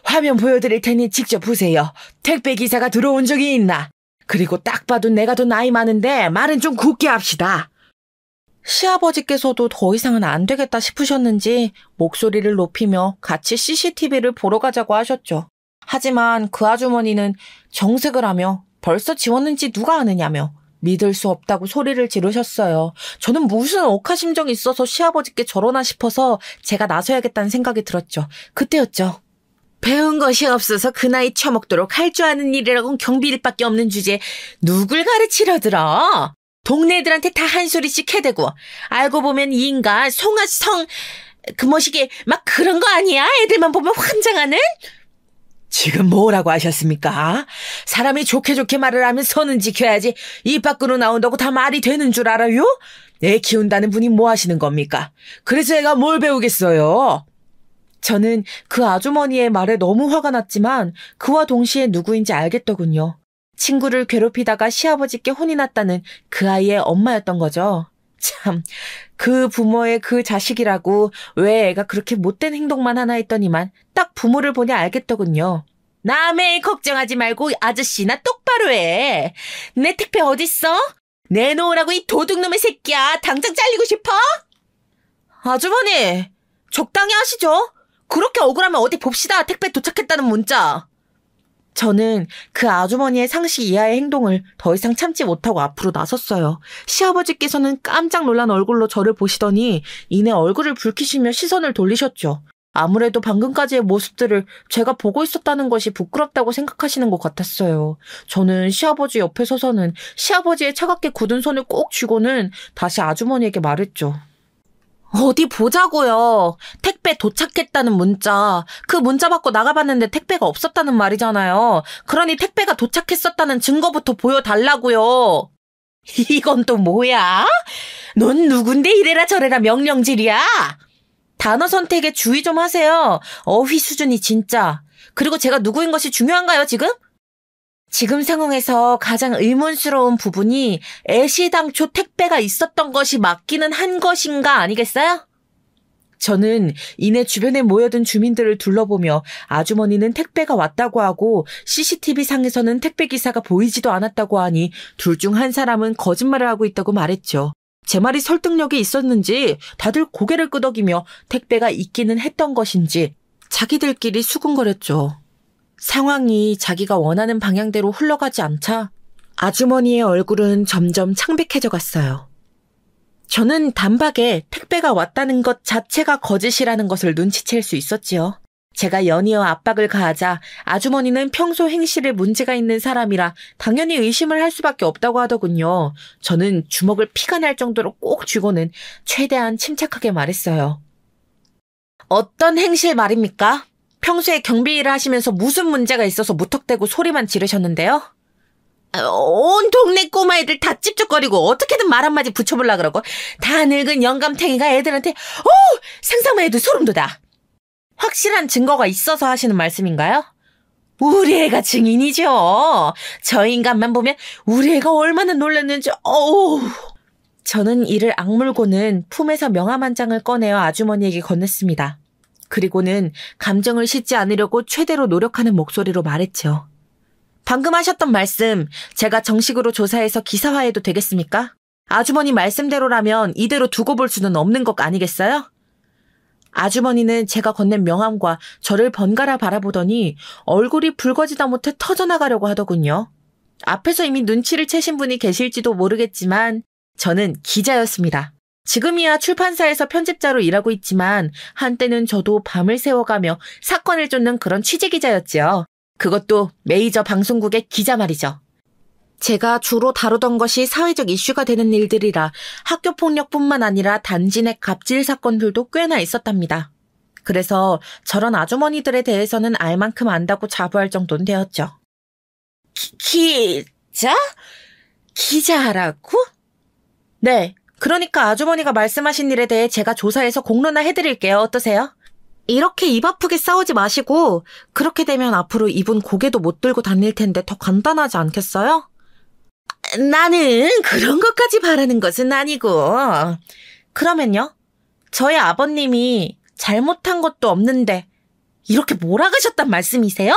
화면 보여드릴 테니 직접 보세요. 택배 기사가 들어온 적이 있나? 그리고 딱 봐도 내가 더 나이 많은데 말은 좀 굳게 합시다. 시아버지께서도 더 이상은 안 되겠다 싶으셨는지 목소리를 높이며 같이 CCTV를 보러 가자고 하셨죠. 하지만 그 아주머니는 정색을 하며 벌써 지웠는지 누가 아느냐며 믿을 수 없다고 소리를 지르셨어요. 저는 무슨 억하심정이 있어서 시아버지께 저러나 싶어서 제가 나서야겠다는 생각이 들었죠. 그때였죠. 배운 것이 없어서 그 나이 처먹도록 할 줄 아는 일이라곤 경비일밖에 없는 주제에 누굴 가르치려 들어? 동네 애들한테 다 한 소리씩 해대고 알고 보면 이 인간 송아성 그 뭐시게 막 그런 거 아니야? 애들만 보면 환장하는? 지금 뭐라고 하셨습니까? 사람이 좋게 말을 하면 선은 지켜야지 입 밖으로 나온다고 다 말이 되는 줄 알아요? 애 키운다는 분이 뭐 하시는 겁니까? 그래서 애가 뭘 배우겠어요? 저는 그 아주머니의 말에 너무 화가 났지만 그와 동시에 누구인지 알겠더군요. 친구를 괴롭히다가 시아버지께 혼이 났다는 그 아이의 엄마였던 거죠. 참, 그 부모의 그 자식이라고 왜 애가 그렇게 못된 행동만 하나 했더니만 딱 부모를 보니 알겠더군요. 남의 걱정하지 말고 아저씨나 똑바로 해. 내 택배 어딨어? 내놓으라고 이 도둑놈의 새끼야. 당장 잘리고 싶어? 아주머니, 적당히 하시죠. 그렇게 억울하면 어디 봅시다. 택배 도착했다는 문자. 저는 그 아주머니의 상식 이하의 행동을 더 이상 참지 못하고 앞으로 나섰어요. 시아버지께서는 깜짝 놀란 얼굴로 저를 보시더니 이내 얼굴을 붉히시며 시선을 돌리셨죠. 아무래도 방금까지의 모습들을 제가 보고 있었다는 것이 부끄럽다고 생각하시는 것 같았어요. 저는 시아버지 옆에 서서는 시아버지의 차갑게 굳은 손을 꼭 쥐고는 다시 아주머니에게 말했죠. 어디 보자고요. 택배 도착했다는 문자. 그 문자 받고 나가봤는데 택배가 없었다는 말이잖아요. 그러니 택배가 도착했었다는 증거부터 보여달라고요. 이건 또 뭐야? 넌 누군데 이래라 저래라 명령질이야? 단어 선택에 주의 좀 하세요. 어휘 수준이 진짜. 그리고 제가 누구인 것이 중요한가요, 지금? 지금 상황에서 가장 의문스러운 부분이 애시당초 택배가 있었던 것이 맞기는 한 것인가 아니겠어요? 저는 이내 주변에 모여든 주민들을 둘러보며 아주머니는 택배가 왔다고 하고 CCTV상에서는 택배기사가 보이지도 않았다고 하니 둘 중 한 사람은 거짓말을 하고 있다고 말했죠. 제 말이 설득력이 있었는지 다들 고개를 끄덕이며 택배가 있기는 했던 것인지 자기들끼리 수군거렸죠. 상황이 자기가 원하는 방향대로 흘러가지 않자 아주머니의 얼굴은 점점 창백해져 갔어요. 저는 단박에 택배가 왔다는 것 자체가 거짓이라는 것을 눈치챌 수 있었지요. 제가 연이어 압박을 가하자 아주머니는 평소 행실에 문제가 있는 사람이라 당연히 의심을 할 수밖에 없다고 하더군요. 저는 주먹을 피가 날 정도로 꼭 쥐고는 최대한 침착하게 말했어요. 어떤 행실 말입니까? 평소에 경비 일을 하시면서 무슨 문제가 있어서 무턱대고 소리만 지르셨는데요? 온 동네 꼬마애들 다 찝쩍거리고 어떻게든 말 한마디 붙여보려고 그러고 다 늙은 영감탱이가 애들한테 상상만 해도 소름 돋아. 확실한 증거가 있어서 하시는 말씀인가요? 우리 애가 증인이죠. 저 인간만 보면 우리 애가 얼마나 놀랐는지, 어우. 저는 이를 악물고는 품에서 명함 한 장을 꺼내어 아주머니에게 건넸습니다. 그리고는 감정을 싣지 않으려고 최대로 노력하는 목소리로 말했죠. 방금 하셨던 말씀 제가 정식으로 조사해서 기사화해도 되겠습니까? 아주머니 말씀대로라면 이대로 두고 볼 수는 없는 것 아니겠어요? 아주머니는 제가 건넨 명함과 저를 번갈아 바라보더니 얼굴이 붉어지다 못해 터져나가려고 하더군요. 앞에서 이미 눈치를 채신 분이 계실지도 모르겠지만 저는 기자였습니다. 지금이야 출판사에서 편집자로 일하고 있지만 한때는 저도 밤을 새워가며 사건을 쫓는 그런 취재기자였지요. 그것도 메이저 방송국의 기자 말이죠. 제가 주로 다루던 것이 사회적 이슈가 되는 일들이라 학교폭력뿐만 아니라 단지 내 갑질 사건들도 꽤나 있었답니다. 그래서 저런 아주머니들에 대해서는 알 만큼 안다고 자부할 정도는 되었죠. 기자? 기자라고? 네, 그러니까 아주머니가 말씀하신 일에 대해 제가 조사해서 공론화 해드릴게요. 어떠세요? 이렇게 입 아프게 싸우지 마시고 그렇게 되면 앞으로 이분 고개도 못 들고 다닐 텐데 더 간단하지 않겠어요? 나는 그런 것까지 바라는 것은 아니고. 그러면요? 저희 아버님이 잘못한 것도 없는데 이렇게 몰아가셨단 말씀이세요?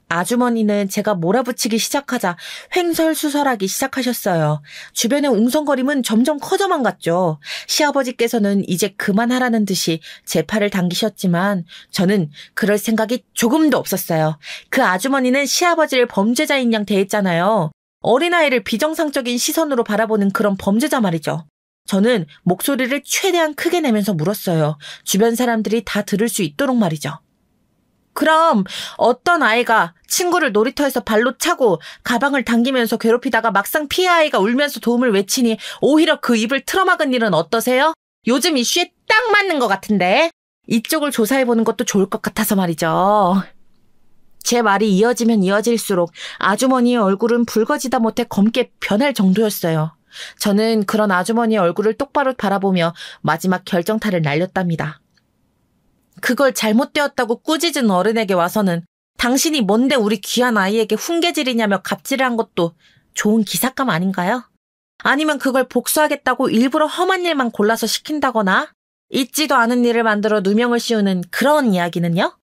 아주머니는 제가 몰아붙이기 시작하자 횡설수설하기 시작하셨어요. 주변의 웅성거림은 점점 커져만 갔죠. 시아버지께서는 이제 그만하라는 듯이 제 팔을 당기셨지만 저는 그럴 생각이 조금도 없었어요. 그 아주머니는 시아버지를 범죄자인 양 대했잖아요. 어린아이를 비정상적인 시선으로 바라보는 그런 범죄자 말이죠. 저는 목소리를 최대한 크게 내면서 물었어요. 주변 사람들이 다 들을 수 있도록 말이죠. 그럼 어떤 아이가 친구를 놀이터에서 발로 차고 가방을 당기면서 괴롭히다가 막상 피해 아이가 울면서 도움을 외치니 오히려 그 입을 틀어막은 일은 어떠세요? 요즘 이슈에 딱 맞는 것 같은데. 이쪽을 조사해보는 것도 좋을 것 같아서 말이죠. 제 말이 이어지면 이어질수록 아주머니의 얼굴은 붉어지다 못해 검게 변할 정도였어요. 저는 그런 아주머니의 얼굴을 똑바로 바라보며 마지막 결정타를 날렸답니다. 그걸 잘못되었다고 꾸짖은 어른에게 와서는 당신이 뭔데 우리 귀한 아이에게 훈계질이냐며 갑질을 한 것도 좋은 기사감 아닌가요? 아니면 그걸 복수하겠다고 일부러 험한 일만 골라서 시킨다거나 있지도 않은 일을 만들어 누명을 씌우는 그런 이야기는요?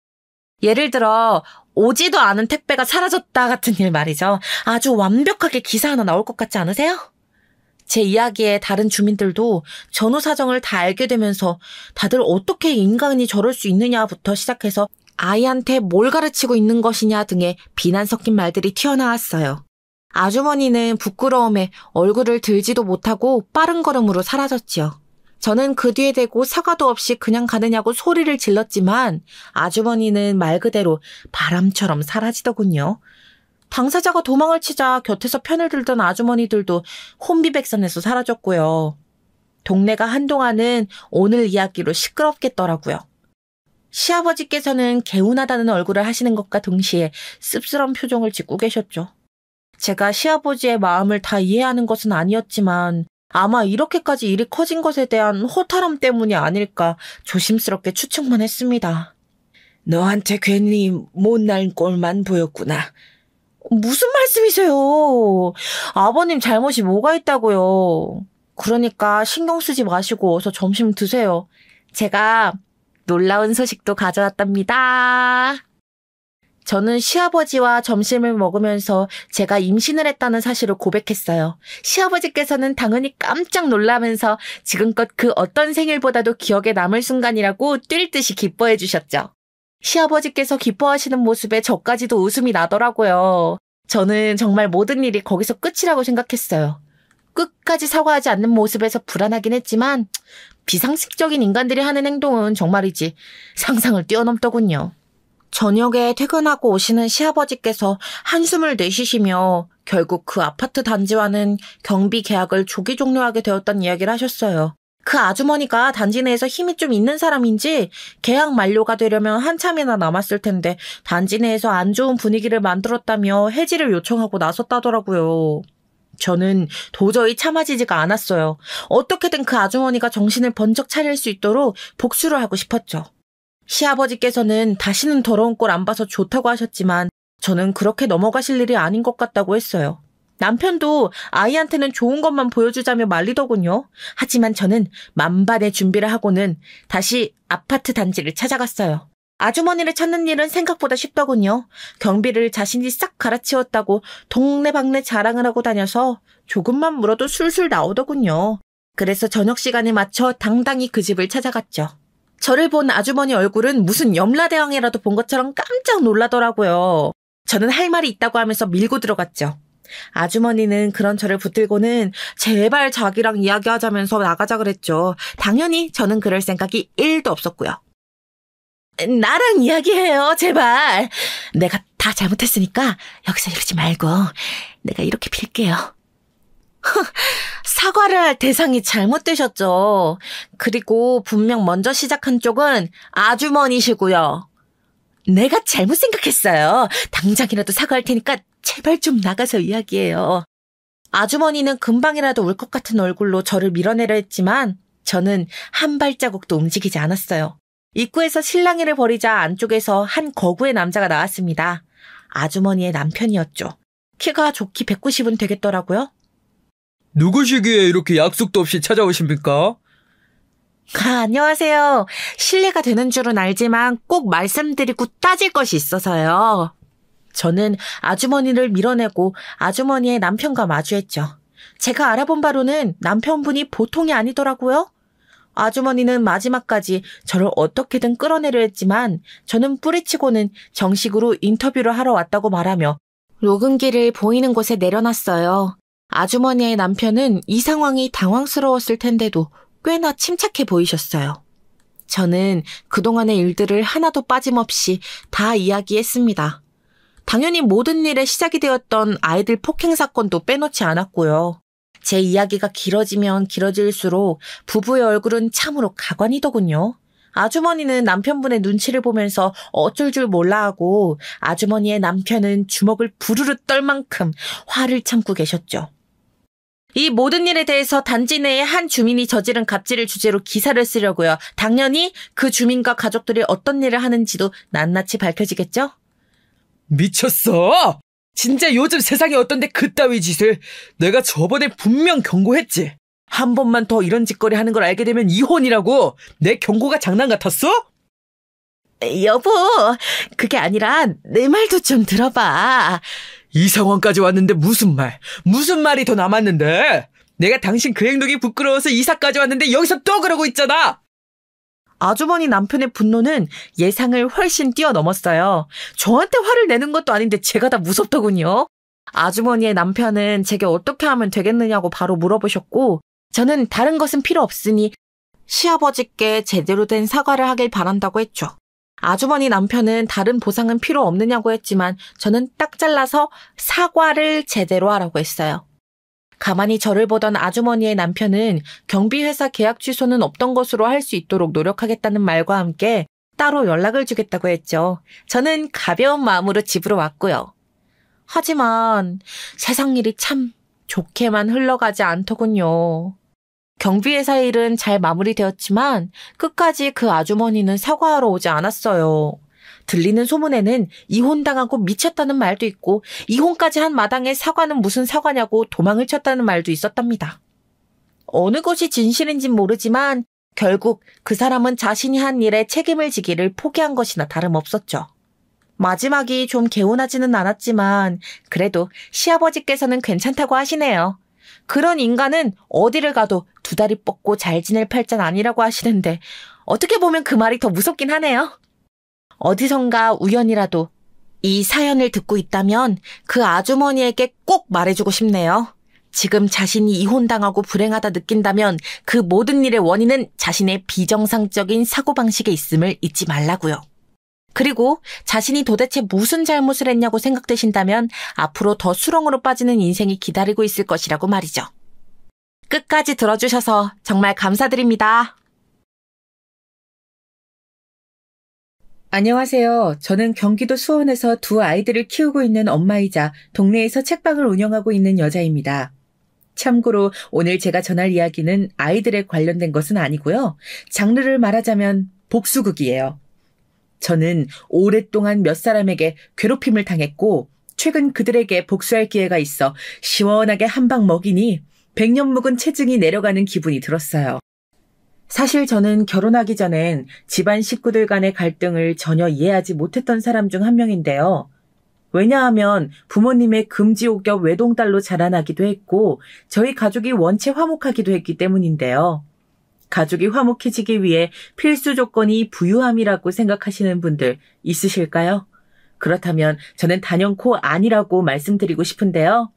예를 들어 오지도 않은 택배가 사라졌다 같은 일 말이죠. 아주 완벽하게 기사 하나 나올 것 같지 않으세요? 제 이야기에 다른 주민들도 전후 사정을 다 알게 되면서 다들 어떻게 인간이 저럴 수 있느냐부터 시작해서 아이한테 뭘 가르치고 있는 것이냐 등의 비난 섞인 말들이 튀어나왔어요. 아주머니는 부끄러움에 얼굴을 들지도 못하고 빠른 걸음으로 사라졌지요. 저는 그 뒤에 대고 사과도 없이 그냥 가느냐고 소리를 질렀지만 아주머니는 말 그대로 바람처럼 사라지더군요. 당사자가 도망을 치자 곁에서 편을 들던 아주머니들도 혼비백산해서 사라졌고요. 동네가 한동안은 오늘 이야기로 시끄럽겠더라고요. 시아버지께서는 개운하다는 얼굴을 하시는 것과 동시에 씁쓸한 표정을 짓고 계셨죠. 제가 시아버지의 마음을 다 이해하는 것은 아니었지만 아마 이렇게까지 일이 커진 것에 대한 허탈함 때문이 아닐까 조심스럽게 추측만 했습니다. 너한테 괜히 못난 꼴만 보였구나. 무슨 말씀이세요? 아버님 잘못이 뭐가 있다고요. 그러니까 신경 쓰지 마시고 어서 점심 드세요. 제가 놀라운 소식도 가져왔답니다. 저는 시아버지와 점심을 먹으면서 제가 임신을 했다는 사실을 고백했어요. 시아버지께서는 당연히 깜짝 놀라면서 지금껏 그 어떤 생일보다도 기억에 남을 순간이라고 뛸 듯이 기뻐해 주셨죠. 시아버지께서 기뻐하시는 모습에 저까지도 웃음이 나더라고요. 저는 정말 모든 일이 거기서 끝이라고 생각했어요. 끝까지 사과하지 않는 모습에서 불안하긴 했지만 비상식적인 인간들이 하는 행동은 정말이지 상상을 뛰어넘더군요. 저녁에 퇴근하고 오시는 시아버지께서 한숨을 내쉬시며 결국 그 아파트 단지와는 경비 계약을 조기 종료하게 되었다는 이야기를 하셨어요. 그 아주머니가 단지 내에서 힘이 좀 있는 사람인지 계약 만료가 되려면 한참이나 남았을 텐데 단지 내에서 안 좋은 분위기를 만들었다며 해지를 요청하고 나섰다더라고요. 저는 도저히 참아지지가 않았어요. 어떻게든 그 아주머니가 정신을 번쩍 차릴 수 있도록 복수를 하고 싶었죠. 시아버지께서는 다시는 더러운 꼴 안 봐서 좋다고 하셨지만 저는 그렇게 넘어가실 일이 아닌 것 같다고 했어요. 남편도 아이한테는 좋은 것만 보여주자며 말리더군요. 하지만 저는 만반의 준비를 하고는 다시 아파트 단지를 찾아갔어요. 아주머니를 찾는 일은 생각보다 쉽더군요. 경비를 자신이 싹 갈아치웠다고 동네방네 자랑을 하고 다녀서 조금만 물어도 술술 나오더군요. 그래서 저녁 시간에 맞춰 당당히 그 집을 찾아갔죠. 저를 본 아주머니 얼굴은 무슨 염라대왕이라도 본 것처럼 깜짝 놀라더라고요. 저는 할 말이 있다고 하면서 밀고 들어갔죠. 아주머니는 그런 저를 붙들고는 제발 자기랑 이야기하자면서 나가자 그랬죠. 당연히 저는 그럴 생각이 1도 없었고요. 나랑 이야기해요, 제발. 내가 다 잘못했으니까 여기서 이러지 말고 내가 이렇게 빌게요. 사과를 할 대상이 잘못되셨죠. 그리고 분명 먼저 시작한 쪽은 아주머니시고요. 내가 잘못 생각했어요. 당장이라도 사과할 테니까 제발 좀 나가서 이야기해요. 아주머니는 금방이라도 울 것 같은 얼굴로 저를 밀어내려 했지만 저는 한 발자국도 움직이지 않았어요. 입구에서 실랑이를 벌이자 안쪽에서 한 거구의 남자가 나왔습니다. 아주머니의 남편이었죠. 키가 좋기 190은 되겠더라고요. 누구시기에 이렇게 약속도 없이 찾아오십니까? 안녕하세요. 실례가 되는 줄은 알지만 꼭 말씀드리고 따질 것이 있어서요. 저는 아주머니를 밀어내고 아주머니의 남편과 마주했죠. 제가 알아본 바로는 남편분이 보통이 아니더라고요. 아주머니는 마지막까지 저를 어떻게든 끌어내려 했지만 저는 뿌리치고는 정식으로 인터뷰를 하러 왔다고 말하며 녹음기를 보이는 곳에 내려놨어요. 아주머니의 남편은 이 상황이 당황스러웠을 텐데도 꽤나 침착해 보이셨어요. 저는 그동안의 일들을 하나도 빠짐없이 다 이야기했습니다. 당연히 모든 일의 시작이 되었던 아이들 폭행 사건도 빼놓지 않았고요. 제 이야기가 길어지면 길어질수록 부부의 얼굴은 참으로 가관이더군요. 아주머니는 남편분의 눈치를 보면서 어쩔 줄 몰라하고 아주머니의 남편은 주먹을 부르르 떨 만큼 화를 참고 계셨죠. 이 모든 일에 대해서 단지 내의 한 주민이 저지른 갑질을 주제로 기사를 쓰려고요. 당연히 그 주민과 가족들이 어떤 일을 하는지도 낱낱이 밝혀지겠죠? 미쳤어! 진짜 요즘 세상에 어떤데 그따위 짓을. 내가 저번에 분명 경고했지. 한 번만 더 이런 짓거리 하는 걸 알게 되면 이혼이라고. 내 경고가 장난 같았어? 여보, 그게 아니라 내 말도 좀 들어봐. 이 상황까지 왔는데 무슨 말이 더 남았는데. 내가 당신 그 행동이 부끄러워서 이사까지 왔는데 여기서 또 그러고 있잖아. 아주머니 남편의 분노는 예상을 훨씬 뛰어넘었어요. 저한테 화를 내는 것도 아닌데 제가 다 무섭더군요. 아주머니의 남편은 제게 어떻게 하면 되겠느냐고 바로 물어보셨고 저는 다른 것은 필요 없으니 시아버지께 제대로 된 사과를 하길 바란다고 했죠. 아주머니 남편은 다른 보상은 필요 없느냐고 했지만 저는 딱 잘라서 사과를 제대로 하라고 했어요. 가만히 저를 보던 아주머니의 남편은 경비회사 계약 취소는 없던 것으로 할 수 있도록 노력하겠다는 말과 함께 따로 연락을 주겠다고 했죠. 저는 가벼운 마음으로 집으로 왔고요. 하지만 세상 일이 참 좋게만 흘러가지 않더군요. 경비회사 일은 잘 마무리되었지만 끝까지 그 아주머니는 사과하러 오지 않았어요. 들리는 소문에는 이혼당하고 미쳤다는 말도 있고 이혼까지 한 마당에 사과는 무슨 사과냐고 도망을 쳤다는 말도 있었답니다. 어느 것이 진실인진 모르지만 결국 그 사람은 자신이 한 일에 책임을 지기를 포기한 것이나 다름없었죠. 마지막이 좀 개운하지는 않았지만 그래도 시아버지께서는 괜찮다고 하시네요. 그런 인간은 어디를 가도 두 다리 뻗고 잘 지낼 팔자는 아니라고 하시는데 어떻게 보면 그 말이 더 무섭긴 하네요. 어디선가 우연이라도 이 사연을 듣고 있다면 그 아주머니에게 꼭 말해주고 싶네요. 지금 자신이 이혼당하고 불행하다 느낀다면 그 모든 일의 원인은 자신의 비정상적인 사고방식에 있음을 잊지 말라고요. 그리고 자신이 도대체 무슨 잘못을 했냐고 생각되신다면 앞으로 더 수렁으로 빠지는 인생이 기다리고 있을 것이라고 말이죠. 끝까지 들어주셔서 정말 감사드립니다. 안녕하세요. 저는 경기도 수원에서 두 아이들을 키우고 있는 엄마이자 동네에서 책방을 운영하고 있는 여자입니다. 참고로 오늘 제가 전할 이야기는 아이들에 관련된 것은 아니고요. 장르를 말하자면 복수극이에요. 저는 오랫동안 몇 사람에게 괴롭힘을 당했고 최근 그들에게 복수할 기회가 있어 시원하게 한 방 먹이니 100년 묵은 체증이 내려가는 기분이 들었어요. 사실 저는 결혼하기 전엔 집안 식구들 간의 갈등을 전혀 이해하지 못했던 사람 중 한 명인데요. 왜냐하면 부모님의 금지옥겹 외동딸로 자라나기도 했고 저희 가족이 원체 화목하기도 했기 때문인데요. 가족이 화목해지기 위해 필수 조건이 부유함이라고 생각하시는 분들 있으실까요? 그렇다면 저는 단연코 아니라고 말씀드리고 싶은데요.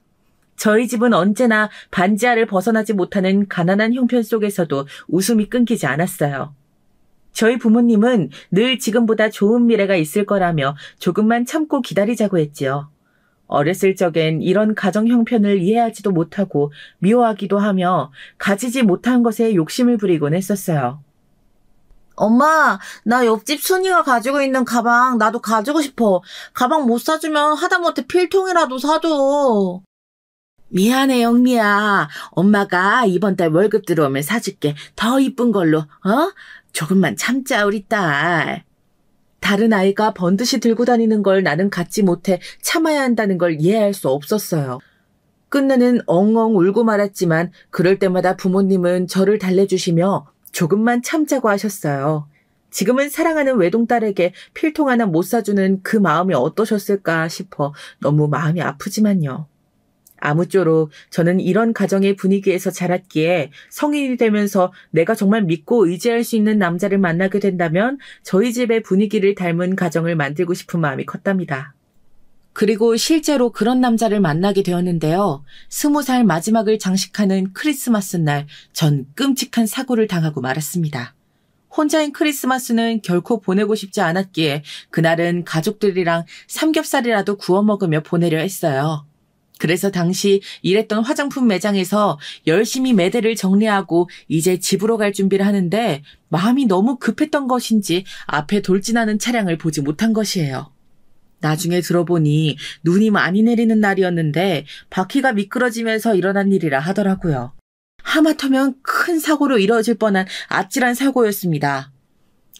저희 집은 언제나 반지하를 벗어나지 못하는 가난한 형편 속에서도 웃음이 끊기지 않았어요. 저희 부모님은 늘 지금보다 좋은 미래가 있을 거라며 조금만 참고 기다리자고 했지요. 어렸을 적엔 이런 가정 형편을 이해하지도 못하고 미워하기도 하며 가지지 못한 것에 욕심을 부리곤 했었어요. 엄마, 나 옆집 순이가 가지고 있는 가방 나도 가지고 싶어. 가방 못 사주면 하다못해 필통이라도 사줘. 미안해, 영미야. 엄마가 이번 달 월급 들어오면 사줄게. 더 이쁜 걸로, 조금만 참자, 우리 딸. 다른 아이가 번듯이 들고 다니는 걸 나는 갖지 못해 참아야 한다는 걸 이해할 수 없었어요. 끝내는 엉엉 울고 말았지만 그럴 때마다 부모님은 저를 달래주시며 조금만 참자고 하셨어요. 지금은 사랑하는 외동딸에게 필통 하나 못 사주는 그 마음이 어떠셨을까 싶어 너무 마음이 아프지만요. 아무쪼록 저는 이런 가정의 분위기에서 자랐기에 성인이 되면서 내가 정말 믿고 의지할 수 있는 남자를 만나게 된다면 저희 집의 분위기를 닮은 가정을 만들고 싶은 마음이 컸답니다. 그리고 실제로 그런 남자를 만나게 되었는데요. 20살 마지막을 장식하는 크리스마스 날 전 끔찍한 사고를 당하고 말았습니다. 혼자인 크리스마스는 결코 보내고 싶지 않았기에 그날은 가족들이랑 삼겹살이라도 구워 먹으며 보내려 했어요. 그래서 당시 일했던 화장품 매장에서 열심히 매대를 정리하고 이제 집으로 갈 준비를 하는데 마음이 너무 급했던 것인지 앞에 돌진하는 차량을 보지 못한 것이에요. 나중에 들어보니 눈이 많이 내리는 날이었는데 바퀴가 미끄러지면서 일어난 일이라 하더라고요. 하마터면 큰 사고로 이뤄질 뻔한 아찔한 사고였습니다.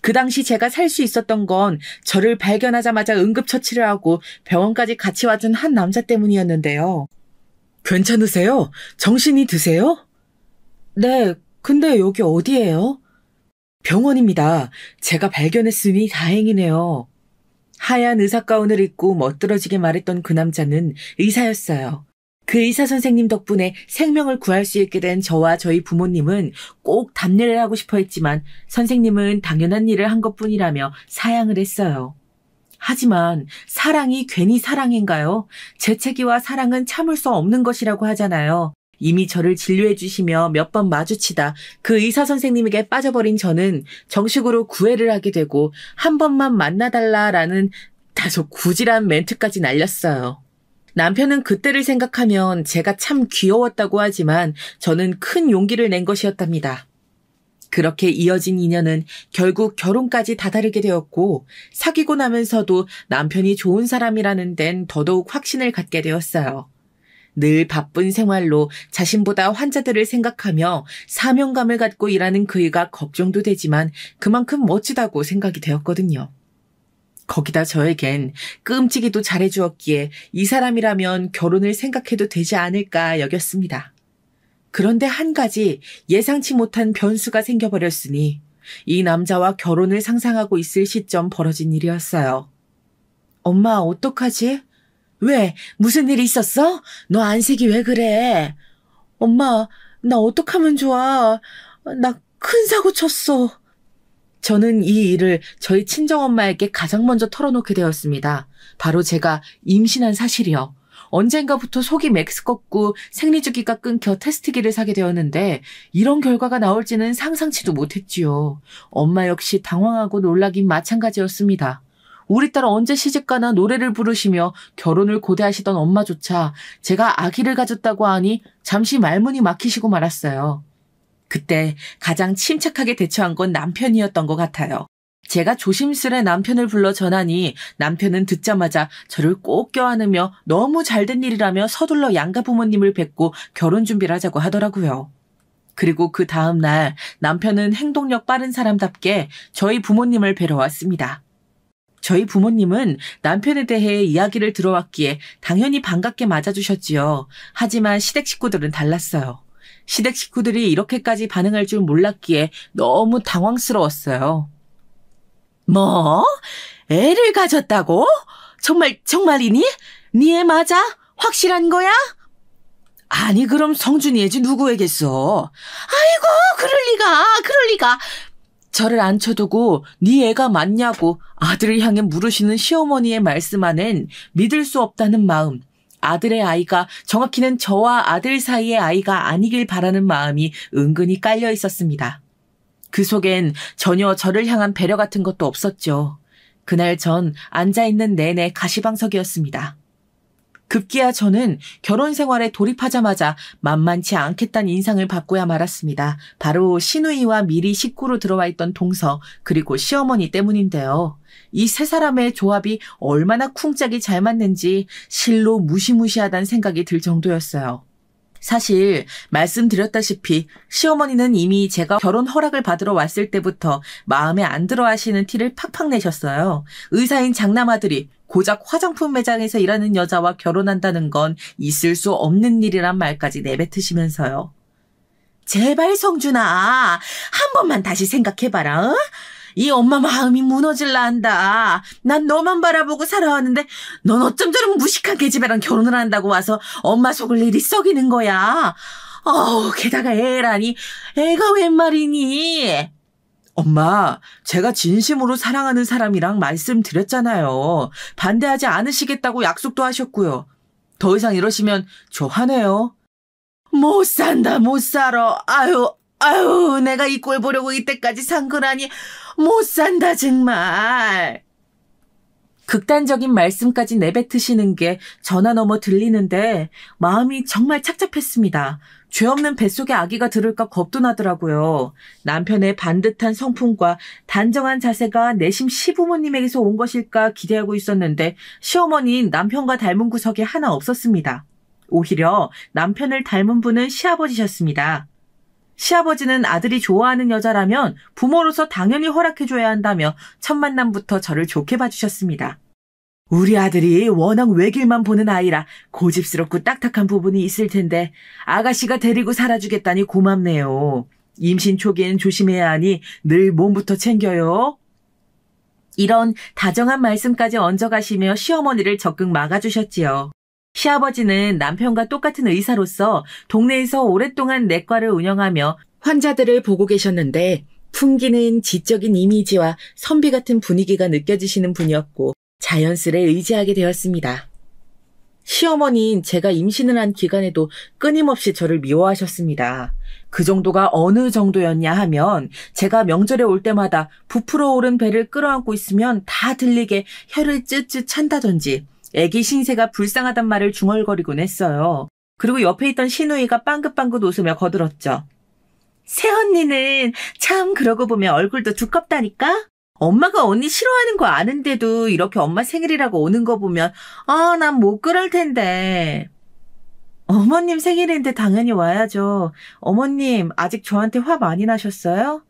그 당시 제가 살 수 있었던 건 저를 발견하자마자 응급처치를 하고 병원까지 같이 와준 한 남자 때문이었는데요. 괜찮으세요? 정신이 드세요? 네, 근데 여기 어디예요? 병원입니다. 제가 발견했으니 다행이네요. 하얀 의사가운을 입고 멋들어지게 말했던 그 남자는 의사였어요. 그 의사 선생님 덕분에 생명을 구할 수 있게 된 저와 저희 부모님은 꼭 답례를 하고 싶어 했지만 선생님은 당연한 일을 한 것뿐이라며 사양을 했어요. 하지만 사랑이 괜히 사랑인가요? 재채기와 사랑은 참을 수 없는 것이라고 하잖아요. 이미 저를 진료해 주시며 몇 번 마주치다 그 의사 선생님에게 빠져버린 저는 정식으로 구애를 하게 되고 한 번만 만나달라라는 다소 구질한 멘트까지 날렸어요. 남편은 그때를 생각하면 제가 참 귀여웠다고 하지만 저는 큰 용기를 낸 것이었답니다. 그렇게 이어진 인연은 결국 결혼까지 다다르게 되었고 사귀고 나면서도 남편이 좋은 사람이라는 데는 더더욱 확신을 갖게 되었어요. 늘 바쁜 생활로 자신보다 환자들을 생각하며 사명감을 갖고 일하는 그이가 걱정도 되지만 그만큼 멋지다고 생각이 되었거든요. 거기다 저에겐 끔찍이도 잘해주었기에 이 사람이라면 결혼을 생각해도 되지 않을까 여겼습니다. 그런데 한 가지 예상치 못한 변수가 생겨버렸으니 이 남자와 결혼을 상상하고 있을 시점 벌어진 일이었어요. 엄마 어떡하지? 왜? 무슨 일이 있었어? 너 안색이 왜 그래? 엄마 나 어떡하면 좋아? 나 큰 사고 쳤어. 저는 이 일을 저희 친정엄마에게 가장 먼저 털어놓게 되었습니다. 바로 제가 임신한 사실이요. 언젠가부터 속이 메스껍고 생리주기가 끊겨 테스트기를 사게 되었는데 이런 결과가 나올지는 상상치도 못했지요. 엄마 역시 당황하고 놀라긴 마찬가지였습니다. 우리 딸 언제 시집가나 노래를 부르시며 결혼을 고대하시던 엄마조차 제가 아기를 가졌다고 하니 잠시 말문이 막히시고 말았어요. 그때 가장 침착하게 대처한 건 남편이었던 것 같아요. 제가 조심스레 남편을 불러 전하니 남편은 듣자마자 저를 꼭 껴안으며 너무 잘된 일이라며 서둘러 양가 부모님을 뵙고 결혼 준비를 하자고 하더라고요. 그리고 그 다음 날 남편은 행동력 빠른 사람답게 저희 부모님을 뵈러 왔습니다. 저희 부모님은 남편에 대해 이야기를 들어왔기에 당연히 반갑게 맞아주셨지요. 하지만 시댁 식구들은 달랐어요. 시댁 식구들이 이렇게까지 반응할 줄 몰랐기에 너무 당황스러웠어요. 뭐? 애를 가졌다고? 정말이니? 네 애 맞아? 확실한 거야? 아니 그럼 성준이 애지 누구에겠어? 아이고, 그럴 리가. 저를 앉혀두고 네 애가 맞냐고 아들을 향해 물으시는 시어머니의 말씀 안엔 믿을 수 없다는 마음, 아들의 아이가 정확히는 저와 아들 사이의 아이가 아니길 바라는 마음이 은근히 깔려 있었습니다. 그 속엔 전혀 저를 향한 배려 같은 것도 없었죠. 그날 전 앉아있는 내내 가시방석이었습니다. 급기야 저는 결혼 생활에 돌입하자마자 만만치 않겠다는 인상을 받고야 말았습니다. 바로 시누이와 미리 식구로 들어와 있던 동서 그리고 시어머니 때문인데요. 이 세 사람의 조합이 얼마나 쿵짝이 잘 맞는지 실로 무시무시하다는 생각이 들 정도였어요. 사실 말씀드렸다시피 시어머니는 이미 제가 결혼 허락을 받으러 왔을 때부터 마음에 안 들어 하시는 티를 팍팍 내셨어요. 의사인 장남아들이 고작 화장품 매장에서 일하는 여자와 결혼한다는 건 있을 수 없는 일이란 말까지 내뱉으시면서요. 제발 성준아, 한 번만 다시 생각해봐라. 어? 이 엄마 마음이 무너질라 한다. 난 너만 바라보고 살아왔는데 넌 어쩜 저런 무식한 계집애랑 결혼을 한다고 와서 엄마 속을 일이 썩이는 거야. 게다가 애라니. 애가 웬 말이니? 엄마, 제가 진심으로 사랑하는 사람이랑 말씀드렸잖아요. 반대하지 않으시겠다고 약속도 하셨고요. 더 이상 이러시면 저 화내요. 못 산다, 못 살아. 아유, 내가 이 꼴 보려고 이때까지 산 거라니. 못 산다, 정말. 극단적인 말씀까지 내뱉으시는 게 전화 넘어 들리는데 마음이 정말 착잡했습니다. 죄 없는 뱃속에 아기가 들을까 겁도 나더라고요. 남편의 반듯한 성품과 단정한 자세가 내심 시부모님에게서 온 것일까 기대하고 있었는데 시어머니는 남편과 닮은 구석이 하나 없었습니다. 오히려 남편을 닮은 분은 시아버지셨습니다. 시아버지는 아들이 좋아하는 여자라면 부모로서 당연히 허락해줘야 한다며 첫 만남부터 저를 좋게 봐주셨습니다. 우리 아들이 워낙 외길만 보는 아이라 고집스럽고 딱딱한 부분이 있을 텐데 아가씨가 데리고 살아주겠다니 고맙네요. 임신 초기엔 조심해야 하니 늘 몸부터 챙겨요. 이런 다정한 말씀까지 얹어가시며 시어머니를 적극 막아주셨지요. 시아버지는 남편과 똑같은 의사로서 동네에서 오랫동안 내과를 운영하며 환자들을 보고 계셨는데 풍기는 지적인 이미지와 선비 같은 분위기가 느껴지시는 분이었고 자연스레 의지하게 되었습니다. 시어머니는 제가 임신을 한 기간에도 끊임없이 저를 미워하셨습니다. 그 정도가 어느 정도였냐 하면 제가 명절에 올 때마다 부풀어 오른 배를 끌어안고 있으면 다 들리게 혀를 쯧쯧 찬다든지 애기 신세가 불쌍하단 말을 중얼거리곤 했어요. 그리고 옆에 있던 시누이가 빵긋빵긋 웃으며 거들었죠. 새언니는 참 그러고 보면 얼굴도 두껍다니까? 엄마가 언니 싫어하는 거 아는데도 이렇게 엄마 생일이라고 오는 거 보면 난 못 그럴 텐데. 어머님 생일인데 당연히 와야죠. 어머님 아직 저한테 화 많이 나셨어요?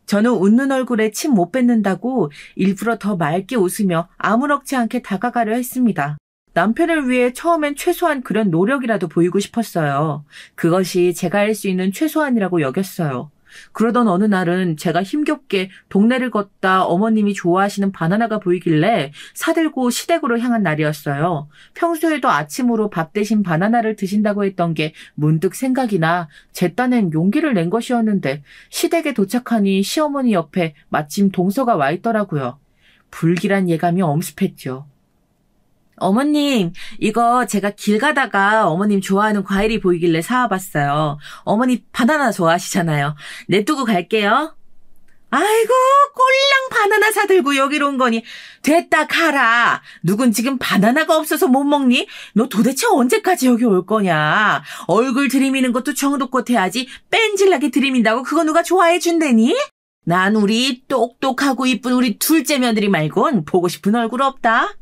저는 웃는 얼굴에 침 못 뱉는다고 일부러 더 맑게 웃으며 아무렇지 않게 다가가려 했습니다. 남편을 위해 처음엔 최소한 그런 노력이라도 보이고 싶었어요. 그것이 제가 할 수 있는 최소한이라고 여겼어요. 그러던 어느 날은 제가 힘겹게 동네를 걷다 어머님이 좋아하시는 바나나가 보이길래 사들고 시댁으로 향한 날이었어요. 평소에도 아침으로 밥 대신 바나나를 드신다고 했던 게 문득 생각이 나 제 딴엔 용기를 낸 것이었는데 시댁에 도착하니 시어머니 옆에 마침 동서가 와 있더라고요. 불길한 예감이 엄습했죠. 어머님, 이거 제가 길 가다가 어머님 좋아하는 과일이 보이길래 사와봤어요. 어머니 바나나 좋아하시잖아요. 냅두고 갈게요. 아이고, 꼴랑 바나나 사들고 여기로 온 거니. 됐다 가라. 누군 지금 바나나가 없어서 못 먹니? 너 도대체 언제까지 여기 올 거냐? 얼굴 들이미는 것도 정도껏 해야지 뺀질나게 들이민다고 그거 누가 좋아해 준대니? 난 우리 똑똑하고 이쁜 우리 둘째 며느리 말곤 보고 싶은 얼굴 없다.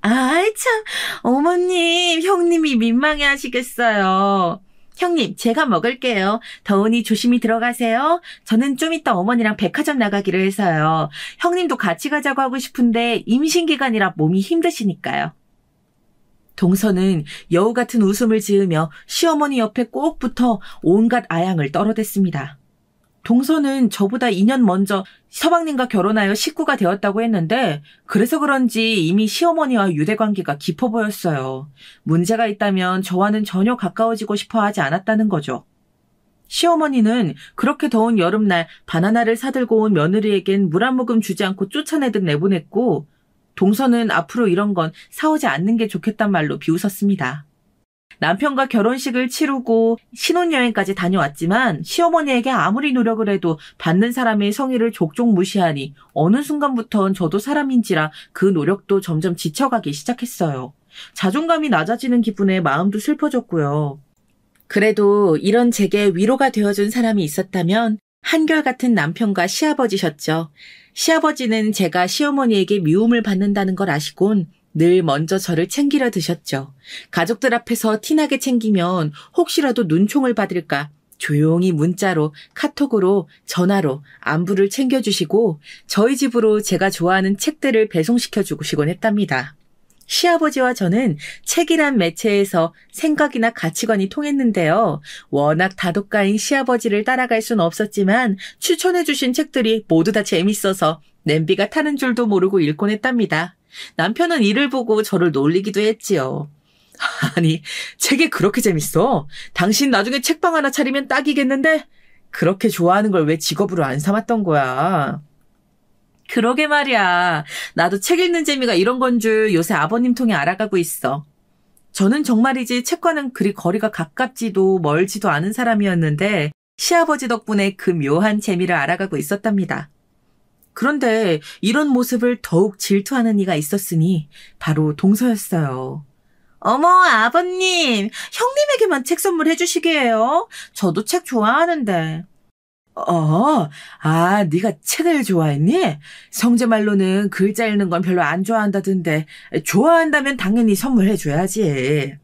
아이 참, 어머님, 형님이 민망해 하시겠어요. 형님, 제가 먹을게요. 더우니 조심히 들어가세요. 저는 좀 이따 어머니랑 백화점 나가기로 해서요. 형님도 같이 가자고 하고 싶은데 임신기간이라 몸이 힘드시니까요. 동서는 여우 같은 웃음을 지으며 시어머니 옆에 꼭 붙어 온갖 아양을 떨어댔습니다. 동서는 저보다 2년 먼저 서방님과 결혼하여 식구가 되었다고 했는데 그래서 그런지 이미 시어머니와 유대관계가 깊어 보였어요. 문제가 있다면 저와는 전혀 가까워지고 싶어 하지 않았다는 거죠. 시어머니는 그렇게 더운 여름날 바나나를 사들고 온 며느리에겐 물 한 모금 주지 않고 쫓아내듯 내보냈고 동서는 앞으로 이런 건 사오지 않는 게 좋겠단 말로 비웃었습니다. 남편과 결혼식을 치르고 신혼여행까지 다녀왔지만 시어머니에게 아무리 노력을 해도 받는 사람의 성의를 족족 무시하니 어느 순간부턴 저도 사람인지라 그 노력도 점점 지쳐가기 시작했어요. 자존감이 낮아지는 기분에 마음도 슬퍼졌고요. 그래도 이런 제게 위로가 되어준 사람이 있었다면 한결같은 남편과 시아버지셨죠. 시아버지는 제가 시어머니에게 미움을 받는다는 걸 아시곤 늘 먼저 저를 챙기려 드셨죠. 가족들 앞에서 티나게 챙기면 혹시라도 눈총을 받을까 조용히 문자로, 카톡으로, 전화로 안부를 챙겨주시고 저희 집으로 제가 좋아하는 책들을 배송시켜주시곤 했답니다. 시아버지와 저는 책이란 매체에서 생각이나 가치관이 통했는데요. 워낙 다독가인 시아버지를 따라갈 순 없었지만 추천해주신 책들이 모두 다 재밌어서 냄비가 타는 줄도 모르고 읽곤 했답니다. 남편은 이를 보고 저를 놀리기도 했지요. 아니, 책이 그렇게 재밌어? 당신 나중에 책방 하나 차리면 딱이겠는데? 그렇게 좋아하는 걸 왜 직업으로 안 삼았던 거야? 그러게 말이야. 나도 책 읽는 재미가 이런 건 줄 요새 아버님 통해 알아가고 있어. 저는 정말이지 책과는 그리 거리가 가깝지도 멀지도 않은 사람이었는데 시아버지 덕분에 그 묘한 재미를 알아가고 있었답니다. 그런데 이런 모습을 더욱 질투하는 이가 있었으니 바로 동서였어요. 어머, 아버님, 형님에게만 책 선물해 주시게요. 저도 책 좋아하는데. 네가 책을 좋아했니? 성재 말로는 글자 읽는 건 별로 안 좋아한다던데 좋아한다면 당연히 선물해 줘야지.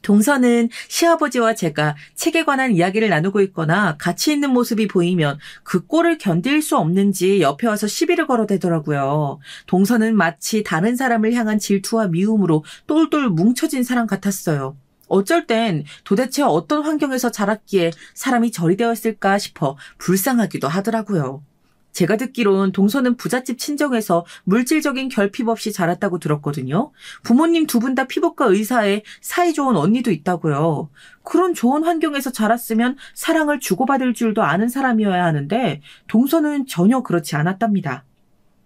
동서는 시아버지와 제가 책에 관한 이야기를 나누고 있거나 같이 있는 모습이 보이면 그 꼴을 견딜 수 없는지 옆에 와서 시비를 걸어대더라고요. 동서는 마치 다른 사람을 향한 질투와 미움으로 똘똘 뭉쳐진 사람 같았어요. 어쩔 땐 도대체 어떤 환경에서 자랐기에 사람이 저리 되었을까 싶어 불쌍하기도 하더라고요. 제가 듣기론 동서는 부잣집 친정에서 물질적인 결핍 없이 자랐다고 들었거든요. 부모님 두 분 다 피부과 의사에 사이좋은 언니도 있다고요. 그런 좋은 환경에서 자랐으면 사랑을 주고받을 줄도 아는 사람이어야 하는데 동서는 전혀 그렇지 않았답니다.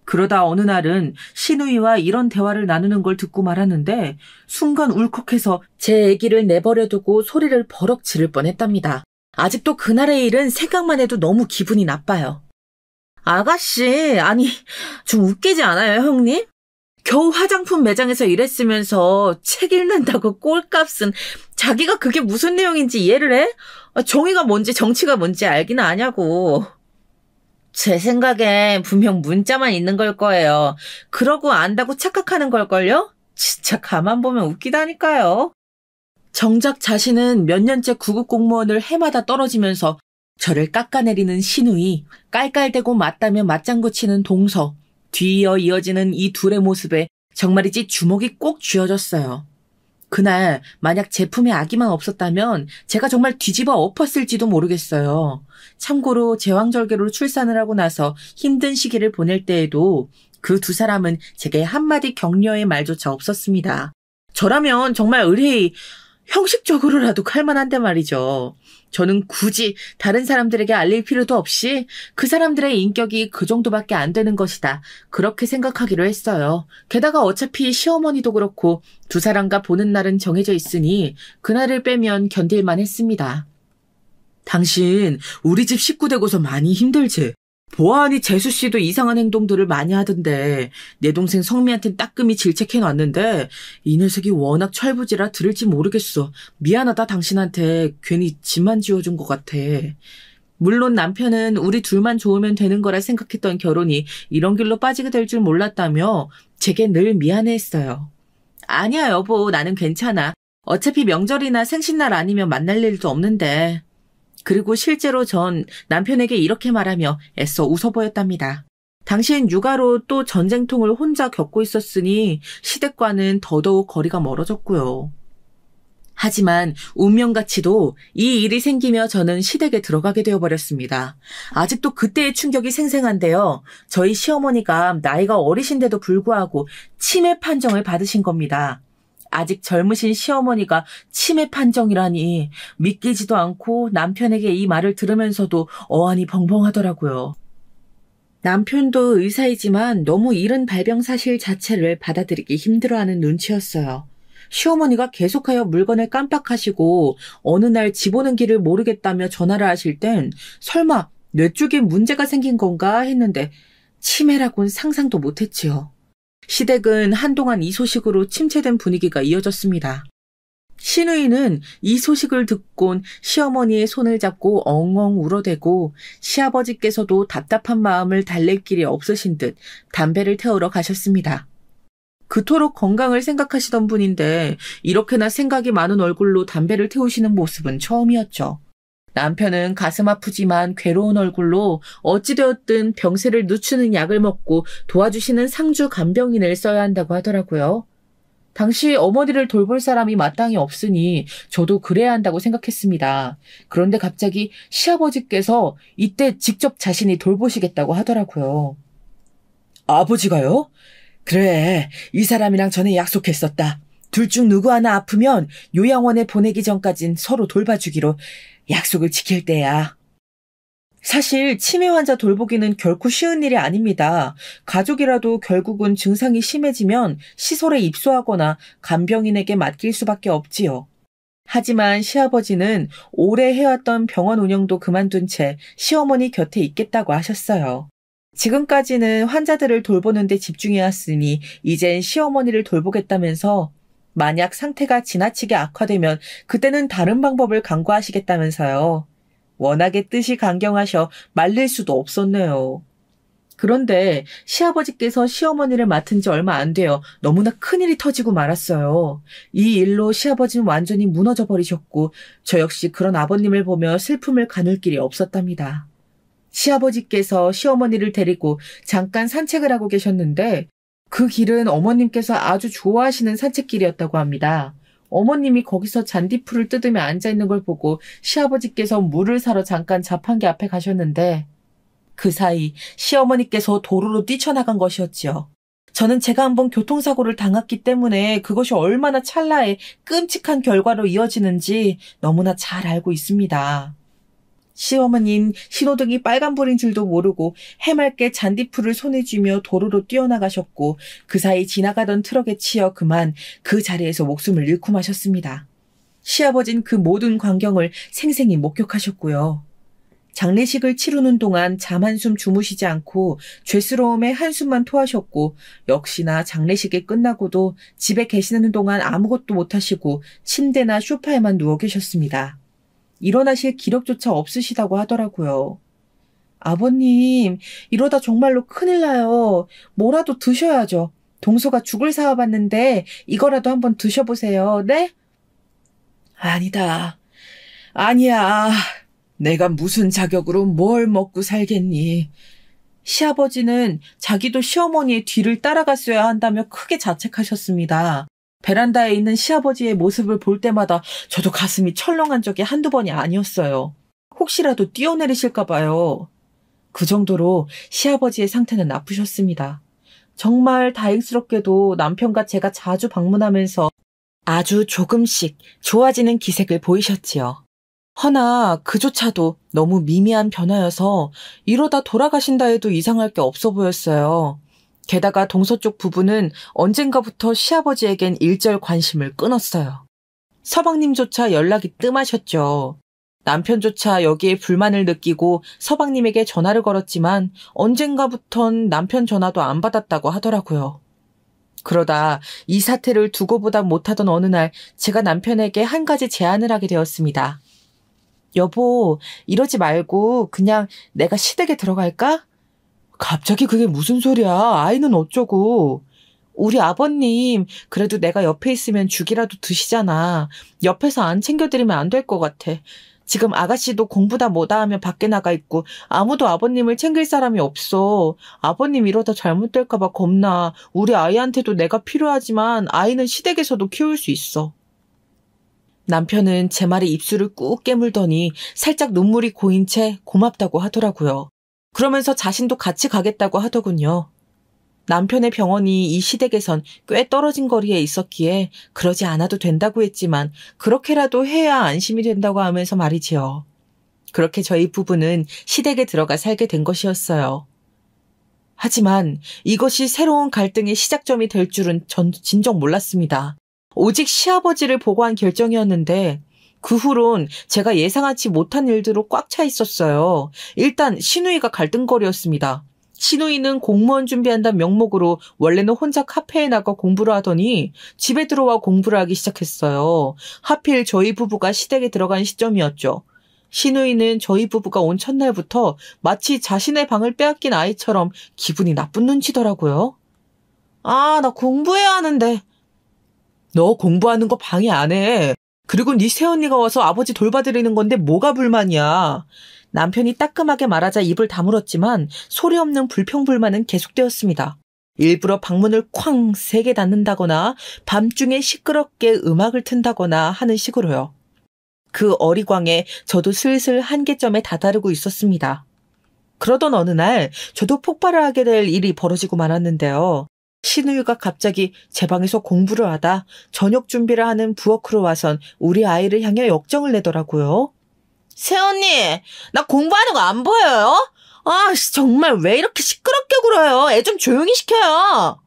그러다 어느 날은 시누이와 이런 대화를 나누는 걸 듣고 말았는데 순간 울컥해서 제 아기를 내버려두고 소리를 버럭 지를 뻔했답니다. 아직도 그날의 일은 생각만 해도 너무 기분이 나빠요. 아가씨, 아니 좀 웃기지 않아요, 형님? 겨우 화장품 매장에서 일했으면서 책 읽는다고 꼴값은 자기가 그게 무슨 내용인지 이해를 해? 정의가 뭔지 정치가 뭔지 알기는 아냐고. 제 생각엔 분명 문자만 있는 걸 거예요. 그러고 안다고 착각하는 걸걸요? 진짜 가만 보면 웃기다니까요. 정작 자신은 몇 년째 구급 공무원을 해마다 떨어지면서 저를 깎아내리는 시누이, 깔깔대고 맞다며 맞장구 치는 동서, 뒤이어 이어지는 이 둘의 모습에 정말이지 주먹이 꼭 쥐어졌어요. 그날 만약 제품에 아기만 없었다면 제가 정말 뒤집어 엎었을지도 모르겠어요. 참고로 제왕절개로 출산을 하고 나서 힘든 시기를 보낼 때에도 그 두 사람은 제게 한마디 격려의 말조차 없었습니다. 저라면 정말 의뢰이 형식적으로라도 할만한데 말이죠. 저는 굳이 다른 사람들에게 알릴 필요도 없이 그 사람들의 인격이 그 정도밖에 안 되는 것이다. 그렇게 생각하기로 했어요. 게다가 어차피 시어머니도 그렇고 두 사람과 보는 날은 정해져 있으니 그날을 빼면 견딜만 했습니다. 당신 우리 집 식구 되고서 많이 힘들지? 보아하니 재수씨도 이상한 행동들을 많이 하던데 내 동생 성미한텐 따끔히 질책해놨는데 이 녀석이 워낙 철부지라 들을지 모르겠어. 미안하다 당신한테 괜히 집만 지어준 것 같아. 물론 남편은 우리 둘만 좋으면 되는 거라 생각했던 결혼이 이런 길로 빠지게 될 줄 몰랐다며 제게 늘 미안해했어요. 아니야 여보, 나는 괜찮아. 어차피 명절이나 생신날 아니면 만날 일도 없는데. 그리고 실제로 전 남편에게 이렇게 말하며 애써 웃어 보였답니다. 당시엔 육아로 또 전쟁통을 혼자 겪고 있었으니 시댁과는 더더욱 거리가 멀어졌고요. 하지만 운명같이도 이 일이 생기며 저는 시댁에 들어가게 되어버렸습니다. 아직도 그때의 충격이 생생한데요. 저희 시어머니가 나이가 어리신데도 불구하고 치매 판정을 받으신 겁니다. 아직 젊으신 시어머니가 치매 판정이라니 믿기지도 않고 남편에게 이 말을 들으면서도 어안이 벙벙하더라고요. 남편도 의사이지만 너무 이른 발병 사실 자체를 받아들이기 힘들어하는 눈치였어요. 시어머니가 계속하여 물건을 깜빡하시고 어느 날 집 오는 길을 모르겠다며 전화를 하실 땐 설마 뇌 쪽에 문제가 생긴 건가 했는데 치매라고는 상상도 못했지요. 시댁은 한동안 이 소식으로 침체된 분위기가 이어졌습니다. 시누이는 이 소식을 듣곤 시어머니의 손을 잡고 엉엉 울어대고 시아버지께서도 답답한 마음을 달랠 길이 없으신 듯 담배를 태우러 가셨습니다. 그토록 건강을 생각하시던 분인데 이렇게나 생각이 많은 얼굴로 담배를 태우시는 모습은 처음이었죠. 남편은 가슴 아프지만 괴로운 얼굴로 어찌되었든 병세를 늦추는 약을 먹고 도와주시는 상주 간병인을 써야 한다고 하더라고요. 당시 어머니를 돌볼 사람이 마땅히 없으니 저도 그래야 한다고 생각했습니다. 그런데 갑자기 시아버지께서 이때 직접 자신이 돌보시겠다고 하더라고요. 아버지가요? 그래, 이 사람이랑 전에 약속했었다. 둘 중 누구 하나 아프면 요양원에 보내기 전까진 서로 돌봐주기로 약속을 지킬 때야. 사실 치매 환자 돌보기는 결코 쉬운 일이 아닙니다. 가족이라도 결국은 증상이 심해지면 시설에 입소하거나 간병인에게 맡길 수밖에 없지요. 하지만 시아버지는 오래 해왔던 병원 운영도 그만둔 채 시어머니 곁에 있겠다고 하셨어요. 지금까지는 환자들을 돌보는 데 집중해왔으니 이젠 시어머니를 돌보겠다면서 만약 상태가 지나치게 악화되면 그때는 다른 방법을 강구하시겠다면서요. 워낙에 뜻이 강경하셔 말릴 수도 없었네요. 그런데 시아버지께서 시어머니를 맡은 지 얼마 안 되어 너무나 큰일이 터지고 말았어요. 이 일로 시아버지는 완전히 무너져 버리셨고 저 역시 그런 아버님을 보며 슬픔을 가눌 길이 없었답니다. 시아버지께서 시어머니를 데리고 잠깐 산책을 하고 계셨는데 그 길은 어머님께서 아주 좋아하시는 산책길이었다고 합니다. 어머님이 거기서 잔디풀을 뜯으며 앉아있는 걸 보고 시아버지께서 물을 사러 잠깐 자판기 앞에 가셨는데 그 사이 시어머니께서 도로로 뛰쳐나간 것이었지요. 저는 제가 한번 교통사고를 당했기 때문에 그것이 얼마나 찰나에 끔찍한 결과로 이어지는지 너무나 잘 알고 있습니다. 시어머니는 신호등이 빨간불인 줄도 모르고 해맑게 잔디풀을 손에 쥐며 도로로 뛰어나가셨고 그 사이 지나가던 트럭에 치여 그만 그 자리에서 목숨을 잃고 마셨습니다. 시아버진 그 모든 광경을 생생히 목격하셨고요. 장례식을 치르는 동안 잠 한숨 주무시지 않고 죄스러움에 한숨만 토하셨고 역시나 장례식이 끝나고도 집에 계시는 동안 아무것도 못하시고 침대나 소파에만 누워 계셨습니다. 일어나실 기력조차 없으시다고 하더라고요. 아버님, 이러다 정말로 큰일 나요. 뭐라도 드셔야죠. 동서가 죽을 사와봤는데 이거라도 한번 드셔보세요. 네? 아니다. 아니야. 내가 무슨 자격으로 뭘 먹고 살겠니? 시아버지는 자기도 시어머니의 뒤를 따라갔어야 한다며 크게 자책하셨습니다. 베란다에 있는 시아버지의 모습을 볼 때마다 저도 가슴이 철렁한 적이 한두 번이 아니었어요. 혹시라도 뛰어내리실까 봐요. 그 정도로 시아버지의 상태는 나쁘셨습니다. 정말 다행스럽게도 남편과 제가 자주 방문하면서 아주 조금씩 좋아지는 기색을 보이셨지요. 허나 그조차도 너무 미미한 변화여서 이러다 돌아가신다 해도 이상할 게 없어 보였어요. 게다가 동서쪽 부부는 언젠가부터 시아버지에겐 일절 관심을 끊었어요. 서방님조차 연락이 뜸하셨죠. 남편조차 여기에 불만을 느끼고 서방님에게 전화를 걸었지만 언젠가부턴 남편 전화도 안 받았다고 하더라고요. 그러다 이 사태를 두고 보다 못하던 어느 날 제가 남편에게 한 가지 제안을 하게 되었습니다. 여보, 이러지 말고 그냥 내가 시댁에 들어갈까? 갑자기 그게 무슨 소리야? 아이는 어쩌고? 우리 아버님, 그래도 내가 옆에 있으면 죽이라도 드시잖아. 옆에서 안 챙겨드리면 안 될 것 같아. 지금 아가씨도 공부다 뭐다 하면 밖에 나가 있고 아무도 아버님을 챙길 사람이 없어. 아버님 이러다 잘못될까 봐 겁나. 우리 아이한테도 내가 필요하지만 아이는 시댁에서도 키울 수 있어. 남편은 제 말에 입술을 꾹 깨물더니 살짝 눈물이 고인 채 고맙다고 하더라고요. 그러면서 자신도 같이 가겠다고 하더군요. 남편의 병원이 이 시댁에선 꽤 떨어진 거리에 있었기에 그러지 않아도 된다고 했지만 그렇게라도 해야 안심이 된다고 하면서 말이지요. 그렇게 저희 부부는 시댁에 들어가 살게 된 것이었어요. 하지만 이것이 새로운 갈등의 시작점이 될 줄은 전 진정 몰랐습니다. 오직 시아버지를 보고 한 결정이었는데 그 후론 제가 예상하지 못한 일들로 꽉 차 있었어요. 일단 시누이가 갈등거리였습니다. 시누이는 공무원 준비한다는 명목으로 원래는 혼자 카페에 나가 공부를 하더니 집에 들어와 공부를 하기 시작했어요. 하필 저희 부부가 시댁에 들어간 시점이었죠. 시누이는 저희 부부가 온 첫날부터 마치 자신의 방을 빼앗긴 아이처럼 기분이 나쁜 눈치더라고요. 아, 나 공부해야 하는데. 너 공부하는 거 방해 안 해. 그리고 네 새언니가 와서 아버지 돌봐드리는 건데 뭐가 불만이야. 남편이 따끔하게 말하자 입을 다물었지만 소리 없는 불평불만은 계속되었습니다. 일부러 방문을 쾅 3개 닫는다거나 밤중에 시끄럽게 음악을 튼다거나 하는 식으로요. 그 어리광에 저도 슬슬 한계점에 다다르고 있었습니다. 그러던 어느 날 저도 폭발을 하게 될 일이 벌어지고 말았는데요. 시누이가 갑자기 제 방에서 공부를 하다 저녁 준비를 하는 부엌으로 와선 우리 아이를 향해 역정을 내더라고요. 새언니, 나 공부하는 거 안 보여요? 아, 정말 왜 이렇게 시끄럽게 굴어요? 애 좀 조용히 시켜요.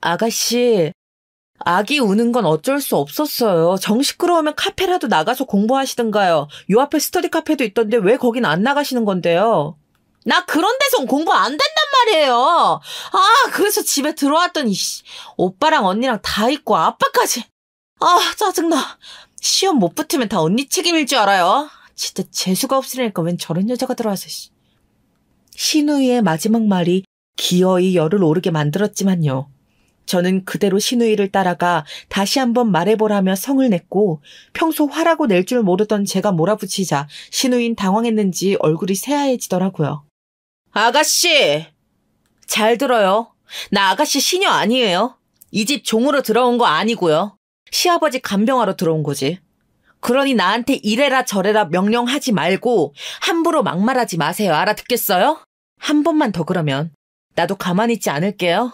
아가씨, 아기 우는 건 어쩔 수 없었어요. 정 시끄러우면 카페라도 나가서 공부하시든가요. 요 앞에 스터디 카페도 있던데 왜 거긴 안 나가시는 건데요? 나 그런 데선 공부 안 된단 말이에요. 아, 그래서 집에 들어왔더니 오빠랑 언니랑 다 있고 아빠까지. 아, 짜증나. 시험 못 붙으면 다 언니 책임일 줄 알아요. 진짜 재수가 없으니까 웬 저런 여자가 들어와서. 시누이의 마지막 말이 기어이 열을 오르게 만들었지만요. 저는 그대로 시누이를 따라가 다시 한번 말해보라며 성을 냈고 평소 화라고 낼 줄 모르던 제가 몰아붙이자 시누이는 당황했는지 얼굴이 새하얘지더라고요. 아가씨, 잘 들어요. 나 아가씨 시녀 아니에요. 이 집 종으로 들어온 거 아니고요. 시아버지 간병하러 들어온 거지. 그러니 나한테 이래라 저래라 명령하지 말고 함부로 막말하지 마세요. 알아듣겠어요? 한 번만 더 그러면 나도 가만히 있지 않을게요.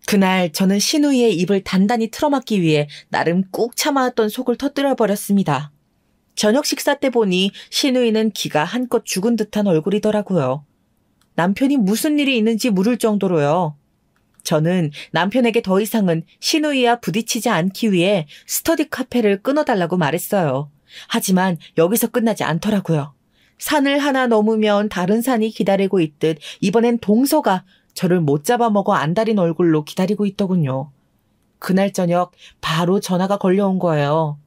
그날 저는 시누이의 입을 단단히 틀어막기 위해 나름 꾹 참아왔던 속을 터뜨려버렸습니다. 저녁 식사 때 보니 시누이는 기가 한껏 죽은 듯한 얼굴이더라고요. 남편이 무슨 일이 있는지 물을 정도로요. 저는 남편에게 더 이상은 시누이와 부딪히지 않기 위해 스터디 카페를 끊어달라고 말했어요. 하지만 여기서 끝나지 않더라고요. 산을 하나 넘으면 다른 산이 기다리고 있듯 이번엔 동서가 저를 못 잡아먹어 안달인 얼굴로 기다리고 있더군요. 그날 저녁 바로 전화가 걸려온 거예요.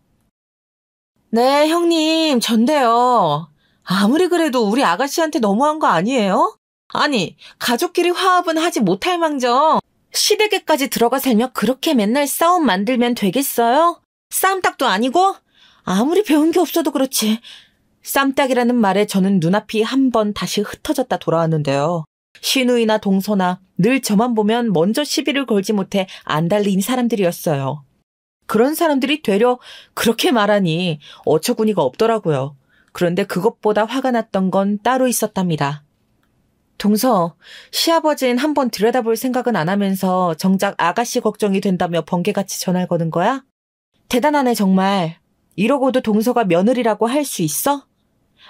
네, 형님, 전데요. 아무리 그래도 우리 아가씨한테 너무한 거 아니에요? 아니, 가족끼리 화합은 하지 못할 망정 시댁에까지 들어가 살며 그렇게 맨날 싸움 만들면 되겠어요? 쌈딱도 아니고? 아무리 배운 게 없어도 그렇지. 쌈딱이라는 말에 저는 눈앞이 한 번 다시 흩어졌다 돌아왔는데요. 시누이나 동서나 늘 저만 보면 먼저 시비를 걸지 못해 안달린 사람들이었어요. 그런 사람들이 되려 그렇게 말하니 어처구니가 없더라고요. 그런데 그것보다 화가 났던 건 따로 있었답니다. 동서, 시아버진 한번 들여다볼 생각은 안 하면서 정작 아가씨 걱정이 된다며 번개같이 전화를 거는 거야? 대단하네 정말. 이러고도 동서가 며느리라고 할 수 있어?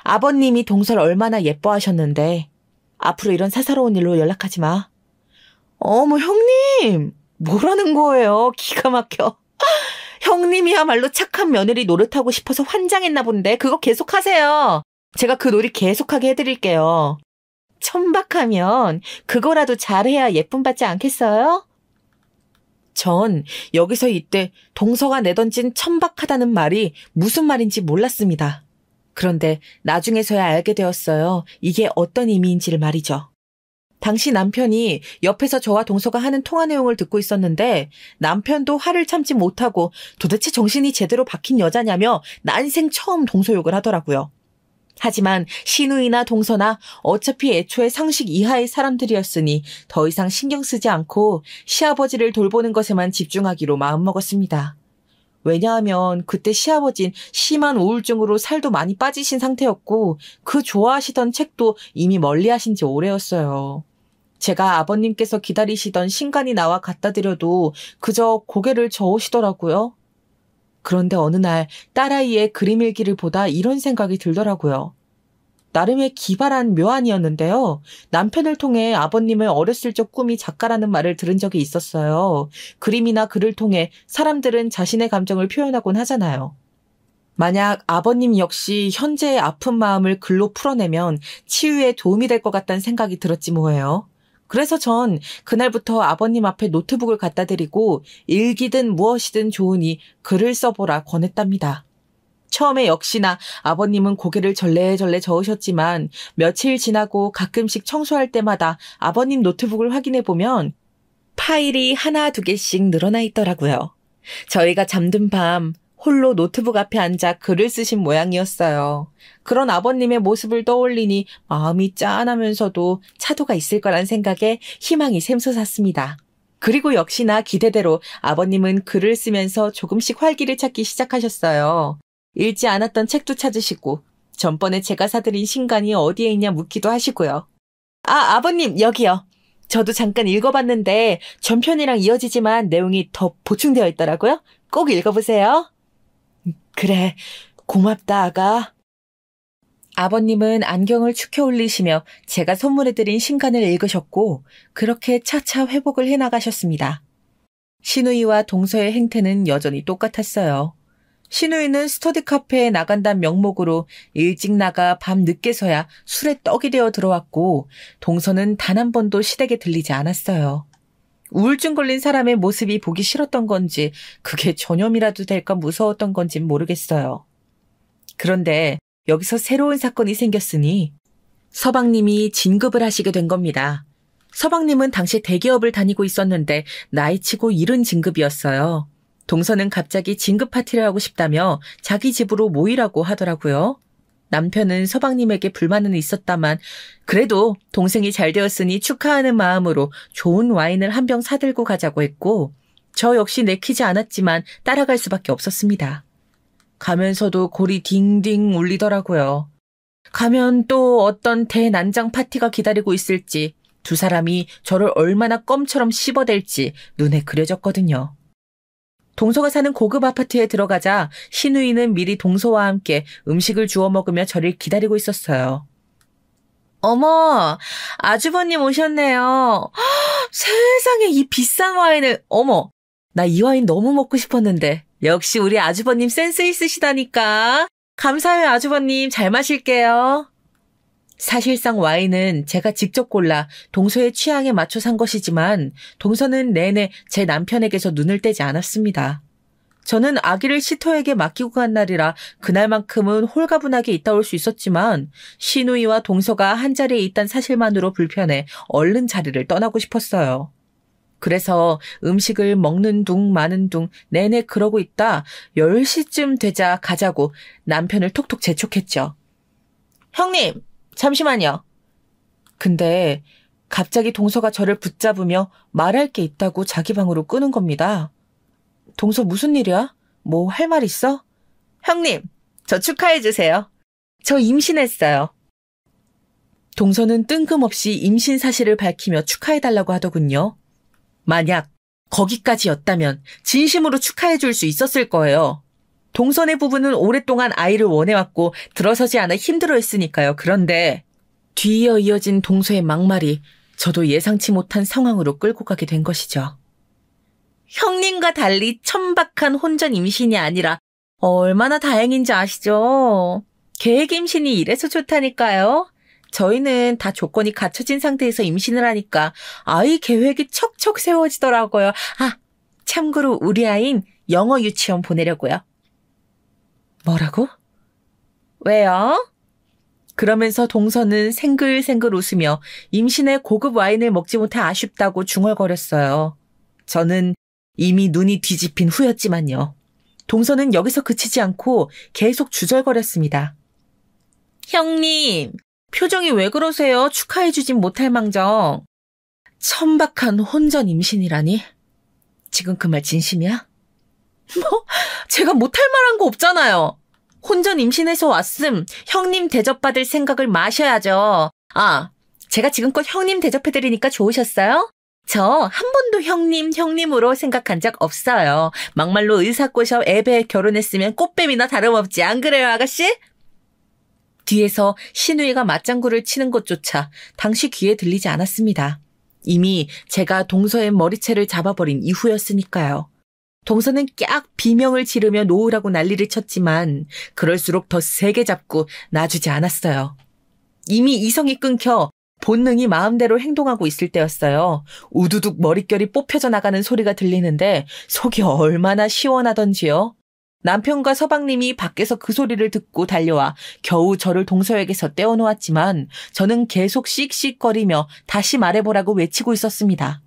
아버님이 동서를 얼마나 예뻐하셨는데 앞으로 이런 사사로운 일로 연락하지 마. 어머 형님, 뭐라는 거예요? 기가 막혀. 형님이야말로 착한 며느리 노릇하고 싶어서 환장했나 본데 그거 계속하세요. 제가 그 놀이 계속하게 해드릴게요. 천박하면 그거라도 잘해야 예쁨 받지 않겠어요? 전 여기서 이때 동서가 내던진 천박하다는 말이 무슨 말인지 몰랐습니다. 그런데 나중에서야 알게 되었어요. 이게 어떤 의미인지를 말이죠. 당시 남편이 옆에서 저와 동서가 하는 통화 내용을 듣고 있었는데 남편도 화를 참지 못하고 도대체 정신이 제대로 박힌 여자냐며 난생 처음 동서욕을 하더라고요. 하지만 신우이나 동서나 어차피 애초에 상식 이하의 사람들이었으니 더 이상 신경 쓰지 않고 시아버지를 돌보는 것에만 집중하기로 마음먹었습니다. 왜냐하면 그때 시아버진 심한 우울증으로 살도 많이 빠지신 상태였고 그 좋아하시던 책도 이미 멀리하신 지 오래였어요. 제가 아버님께서 기다리시던 신간이 나와 갖다 드려도 그저 고개를 저으시더라고요. 그런데 어느 날 딸아이의 그림 일기를 보다 이런 생각이 들더라고요. 나름의 기발한 묘안이었는데요. 남편을 통해 아버님의 어렸을 적 꿈이 작가라는 말을 들은 적이 있었어요. 그림이나 글을 통해 사람들은 자신의 감정을 표현하곤 하잖아요. 만약 아버님 역시 현재의 아픈 마음을 글로 풀어내면 치유에 도움이 될 것 같다는 생각이 들었지 뭐예요. 그래서 전 그날부터 아버님 앞에 노트북을 갖다 드리고 일기든 무엇이든 좋으니 글을 써보라 권했답니다. 처음에 역시나 아버님은 고개를 절레절레 저으셨지만 며칠 지나고 가끔씩 청소할 때마다 아버님 노트북을 확인해보면 파일이 하나 두 개씩 늘어나 있더라고요. 저희가 잠든 밤 홀로 노트북 앞에 앉아 글을 쓰신 모양이었어요. 그런 아버님의 모습을 떠올리니 마음이 짠하면서도 차도가 있을 거란 생각에 희망이 샘솟았습니다. 그리고 역시나 기대대로 아버님은 글을 쓰면서 조금씩 활기를 찾기 시작하셨어요. 읽지 않았던 책도 찾으시고 전번에 제가 사드린 신간이 어디에 있냐 묻기도 하시고요. 아버님 여기요. 저도 잠깐 읽어봤는데 전편이랑 이어지지만 내용이 더 보충되어 있더라고요. 꼭 읽어보세요. 그래, 고맙다 아가. 아버님은 안경을 축혀 올리시며 제가 선물해드린 신간을 읽으셨고 그렇게 차차 회복을 해나가셨습니다. 신우이와 동서의 행태는 여전히 똑같았어요. 신우이는 스터디 카페에 나간다는 명목으로 일찍 나가 밤 늦게서야 술에 떡이 되어 들어왔고 동서는 단 한 번도 시댁에 들리지 않았어요. 우울증 걸린 사람의 모습이 보기 싫었던 건지 그게 전염이라도 될까 무서웠던 건진 모르겠어요. 그런데 여기서 새로운 사건이 생겼으니 서방님이 진급을 하시게 된 겁니다. 서방님은 당시 대기업을 다니고 있었는데 나이치고 이른 진급이었어요. 동서는 갑자기 진급 파티를 하고 싶다며 자기 집으로 모이라고 하더라고요. 남편은 서방님에게 불만은 있었다만 그래도 동생이 잘 되었으니 축하하는 마음으로 좋은 와인을 한 병 사들고 가자고 했고 저 역시 내키지 않았지만 따라갈 수밖에 없었습니다. 가면서도 골이 딩딩 울리더라고요. 가면 또 어떤 대난장 파티가 기다리고 있을지 두 사람이 저를 얼마나 껌처럼 씹어댈지 눈에 그려졌거든요. 동서가 사는 고급 아파트에 들어가자 신우이는 미리 동서와 함께 음식을 주워 먹으며 저를 기다리고 있었어요. 어머, 아주버님 오셨네요. 허, 세상에 이 비싼 와인을, 어머, 나 이 와인 너무 먹고 싶었는데 역시 우리 아주버님 센스 있으시다니까. 감사해요 아주버님, 잘 마실게요. 사실상 와인은 제가 직접 골라 동서의 취향에 맞춰 산 것이지만 동서는 내내 제 남편에게서 눈을 떼지 않았습니다. 저는 아기를 시터에게 맡기고 간 날이라 그날만큼은 홀가분하게 있다 올 수 있었지만 신우이와 동서가 한자리에 있다는 사실만으로 불편해 얼른 자리를 떠나고 싶었어요. 그래서 음식을 먹는 둥 마는 둥 내내 그러고 있다 10시쯤 되자 가자고 남편을 톡톡 재촉했죠. 형님! 잠시만요. 근데 갑자기 동서가 저를 붙잡으며 말할 게 있다고 자기 방으로 끄는 겁니다. 동서 무슨 일이야? 뭐 할 말 있어? 형님, 저 축하해 주세요. 저 임신했어요. 동서는 뜬금없이 임신 사실을 밝히며 축하해달라고 하더군요. 만약 거기까지였다면 진심으로 축하해 줄 수 있었을 거예요. 동선의 부부는 오랫동안 아이를 원해왔고 들어서지 않아 힘들어했으니까요. 그런데 뒤이어 이어진 동서의 막말이 저도 예상치 못한 상황으로 끌고 가게 된 것이죠. 형님과 달리 천박한 혼전 임신이 아니라 얼마나 다행인지 아시죠? 계획 임신이 이래서 좋다니까요. 저희는 다 조건이 갖춰진 상태에서 임신을 하니까 아이 계획이 척척 세워지더라고요. 참고로 우리 아이는 영어 유치원 보내려고요. 뭐라고? 왜요? 그러면서 동서는 생글생글 웃으며 임신에 고급 와인을 먹지 못해 아쉽다고 중얼거렸어요. 저는 이미 눈이 뒤집힌 후였지만요. 동서는 여기서 그치지 않고 계속 주절거렸습니다. 형님, 표정이 왜 그러세요? 축하해주진 못할 망정. 천박한 혼전 임신이라니? 지금 그 말 진심이야? 뭐? 제가 못할 말한 거 없잖아요. 혼전 임신해서 왔음. 형님 대접받을 생각을 마셔야죠. 아, 제가 지금껏 형님 대접해드리니까 좋으셨어요? 저 한 번도 형님으로 생각한 적 없어요. 막말로 의사 꼬셔 애배 결혼했으면 꽃뱀이나 다름없지. 안 그래요, 아가씨? 뒤에서 신우이가 맞장구를 치는 것조차 당시 귀에 들리지 않았습니다. 이미 제가 동서의 머리채를 잡아버린 이후였으니까요. 동서는 깍 비명을 지르며 놓으라고 난리를 쳤지만 그럴수록 더 세게 잡고 놔주지 않았어요. 이미 이성이 끊겨 본능이 마음대로 행동하고 있을 때였어요. 우두둑 머릿결이 뽑혀져 나가는 소리가 들리는데 속이 얼마나 시원하던지요. 남편과 서방님이 밖에서 그 소리를 듣고 달려와 겨우 저를 동서에게서 떼어놓았지만 저는 계속 씩씩거리며 다시 말해보라고 외치고 있었습니다.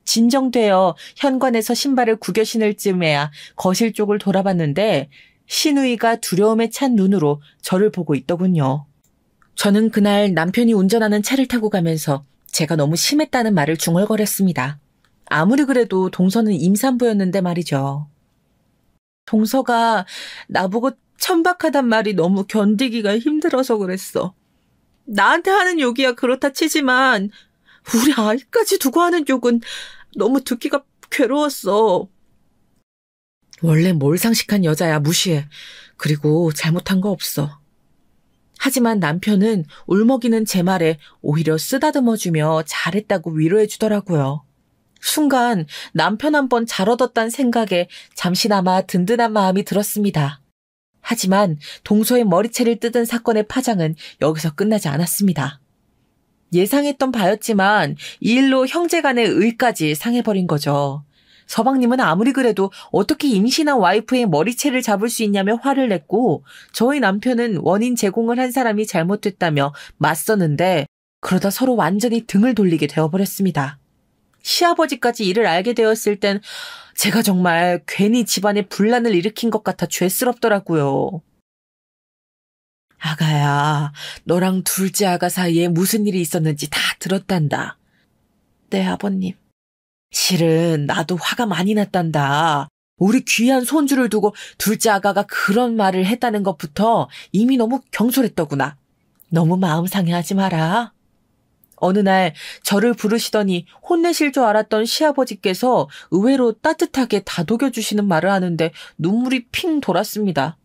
진정되어 현관에서 신발을 구겨 신을 쯤에야 거실 쪽을 돌아봤는데 신우이가 두려움에 찬 눈으로 저를 보고 있더군요. 저는 그날 남편이 운전하는 차를 타고 가면서 제가 너무 심했다는 말을 중얼거렸습니다. 아무리 그래도 동서는 임산부였는데 말이죠. 동서가 나보고 천박하단 말이 너무 견디기가 힘들어서 그랬어. 나한테 하는 욕이야 그렇다 치지만 우리 아이까지 두고 하는 욕은 너무 듣기가 괴로웠어. 원래 몰상식한 여자야 무시해. 그리고 잘못한 거 없어. 하지만 남편은 울먹이는 제 말에 오히려 쓰다듬어주며 잘했다고 위로해주더라고요. 순간 남편 한 번 잘 얻었단 생각에 잠시나마 든든한 마음이 들었습니다. 하지만 동서의 머리채를 뜯은 사건의 파장은 여기서 끝나지 않았습니다. 예상했던 바였지만 이 일로 형제간의 의까지 상해버린 거죠. 서방님은 아무리 그래도 어떻게 임신한 와이프의 머리채를 잡을 수 있냐며 화를 냈고 저희 남편은 원인 제공을 한 사람이 잘못됐다며 맞섰는데 그러다 서로 완전히 등을 돌리게 되어버렸습니다. 시아버지까지 이를 알게 되었을 땐 제가 정말 괜히 집안에 분란을 일으킨 것 같아 죄스럽더라고요. 아가야, 너랑 둘째 아가 사이에 무슨 일이 있었는지 다 들었단다. 네, 아버님. 실은 나도 화가 많이 났단다. 우리 귀한 손주를 두고 둘째 아가가 그런 말을 했다는 것부터 이미 너무 경솔했더구나. 너무 마음 상해하지 마라. 어느 날 저를 부르시더니 혼내실 줄 알았던 시아버지께서 의외로 따뜻하게 다독여주시는 말을 하는데 눈물이 핑 돌았습니다.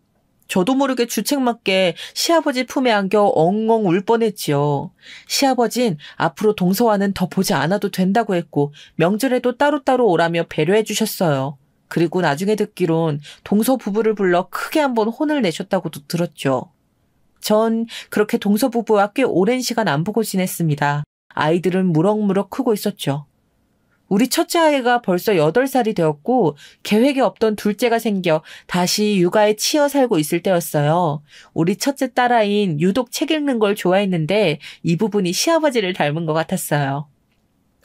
저도 모르게 주책맞게 시아버지 품에 안겨 엉엉 울 뻔했지요. 시아버진 앞으로 동서와는 더 보지 않아도 된다고 했고 명절에도 따로따로 오라며 배려해 주셨어요. 그리고 나중에 듣기론 동서 부부를 불러 크게 한번 혼을 내셨다고도 들었죠. 전 그렇게 동서 부부와 꽤 오랜 시간 안 보고 지냈습니다. 아이들은 무럭무럭 크고 있었죠. 우리 첫째 아이가 벌써 8살이 되었고 계획에 없던 둘째가 생겨 다시 육아에 치여 살고 있을 때였어요. 우리 첫째 딸아이는 유독 책 읽는 걸 좋아했는데 이 부분이 시아버지를 닮은 것 같았어요.